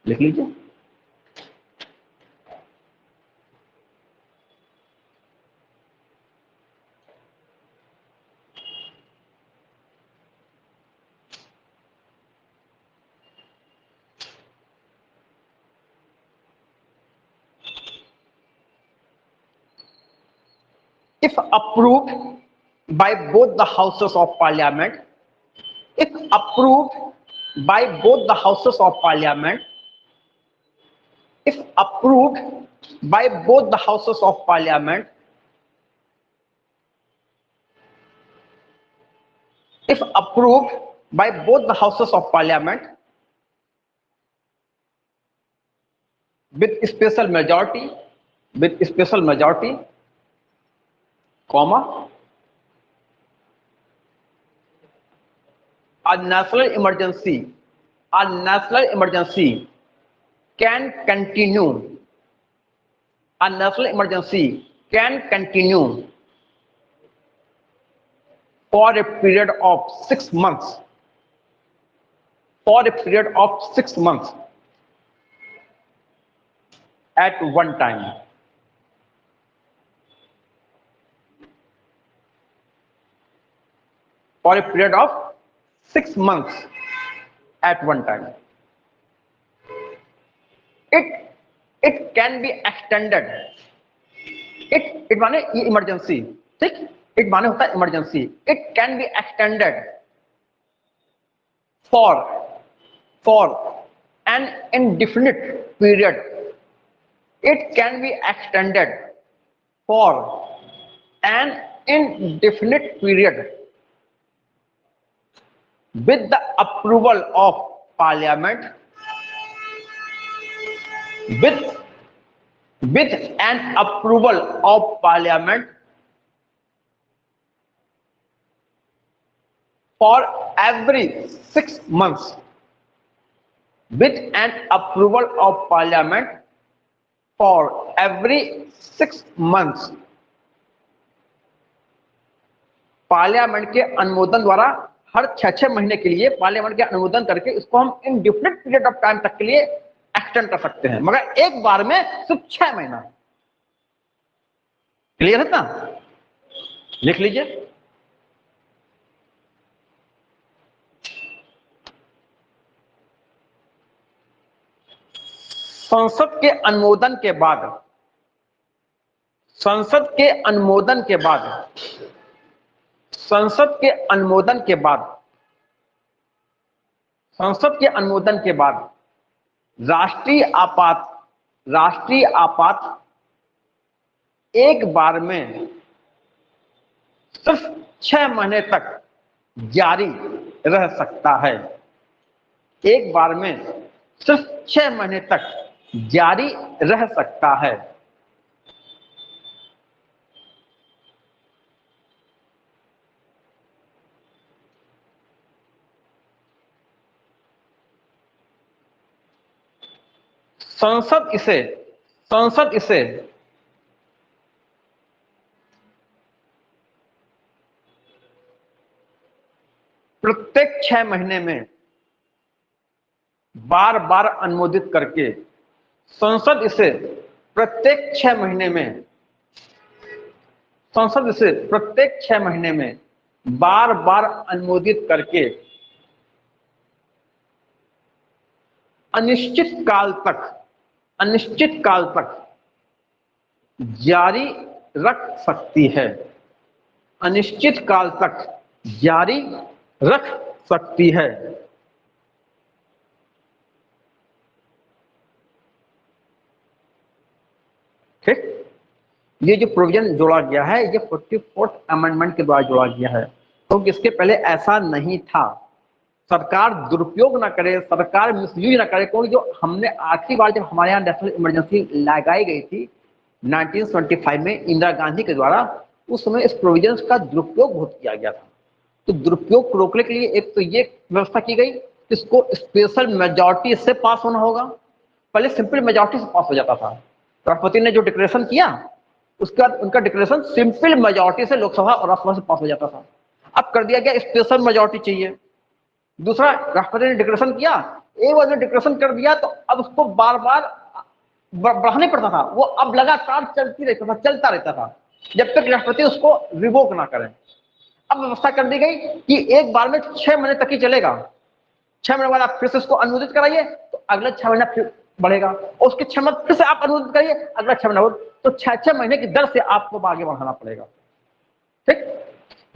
लिख लीजिए। If approved by both the houses of parliament, if approved by both the houses of parliament, if approved by both the houses of parliament, if approved by both the houses of parliament with special majority, comma, a national emergency can continue, a national emergency can continue for a period of 6 months, for a period of 6 months at one time. For a period of 6 months at one time. It can be extended. It माने ये emergency, ठीक? It माने होता है emergency. It can be extended for an indefinite period. It can be extended for an indefinite period with the approval of parliament, with an approval of parliament for every 6 months, with an approval of parliament for every 6 months. Parliament के अनुमोदन द्वारा हर 6 महीने के लिए parliament के अनुमोदन करके इसको हम इनडिफिनिट पीरियड ऑफ टाइम तक के लिए एक्सटेंड कर सकते हैं, मगर एक बार में सिर्फ 6 महीना। क्लियर है ना? लिख लीजिए। संसद के अनुमोदन के बाद, संसद के अनुमोदन के बाद, संसद के अनुमोदन के बाद, संसद के अनुमोदन के बाद राष्ट्रीय आपात एक बार में सिर्फ 6 महीने तक जारी रह सकता है। एक बार में सिर्फ 6 महीने तक जारी रह सकता है। संसद इसे प्रत्येक 6 महीने में बार बार अनुमोदित करके, संसद इसे प्रत्येक 6 महीने में, संसद इसे प्रत्येक 6 महीने में बार बार अनुमोदित करके अनिश्चित काल तक जारी रख सकती है। अनिश्चित काल तक जारी रख सकती है। ये जो प्रोविजन जोड़ा गया है ये 44th अमेंडमेंट के द्वारा जोड़ा गया है, तो इसके पहले ऐसा नहीं था। सरकार दुरुपयोग ना करे, सरकार मिसयूज ना करे, क्योंकि जो हमने आखिरी बार जब हमारे यहाँ नेशनल इमरजेंसी लगाई गई थी 1975 में इंदिरा गांधी के द्वारा, उस समय इस प्रोविजन का दुरुपयोग बहुत किया गया था। तो दुरुपयोग को रोकने के लिए एक तो ये व्यवस्था की गई, इसको स्पेशल मेजॉरिटी से पास होना होगा। पहले सिंपल मेजॉरिटी से पास हो जाता था, राष्ट्रपति ने जो डिक्लेरेशन किया उसके बाद उनका डिक्लेरेशन सिंपल मेजॉरिटी से लोकसभा और राज्यसभा से पास हो जाता था। अब कर दिया गया स्पेशल मेजॉरिटी चाहिए। दूसरा, राष्ट्रपति ने डिक्लेरेशन किया, एक बार डिक्लेरेशन कर दिया तो अब उसको बार बार बढ़ाने पड़ता था, वो अब लगातार चलता रहता था जब तक राष्ट्रपति उसको रिवोक ना करें। अब व्यवस्था कर दी गई कि एक बार में 6 महीने तक ही चलेगा, 6 महीने बाद आप फिर से उसको अनुमोदित कराइए तो अगले 6 महीना फिर बढ़ेगा, और उसके 6 महीने फिर से आप अनुमोदित करिए अगला 6 महीना, तो 6 महीने की दर से आपको आगे बढ़ाना पड़ेगा। ठीक,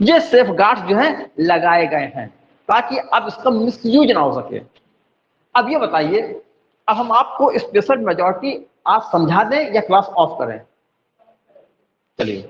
ये सेफ गार्ड जो है लगाए गए हैं ताकि अब इसका मिसयूज ना हो सके। अब ये बताइए, अब हम आपको स्पेशल मेजॉरिटी आज समझा दें या क्लास ऑफ करें? चलिए,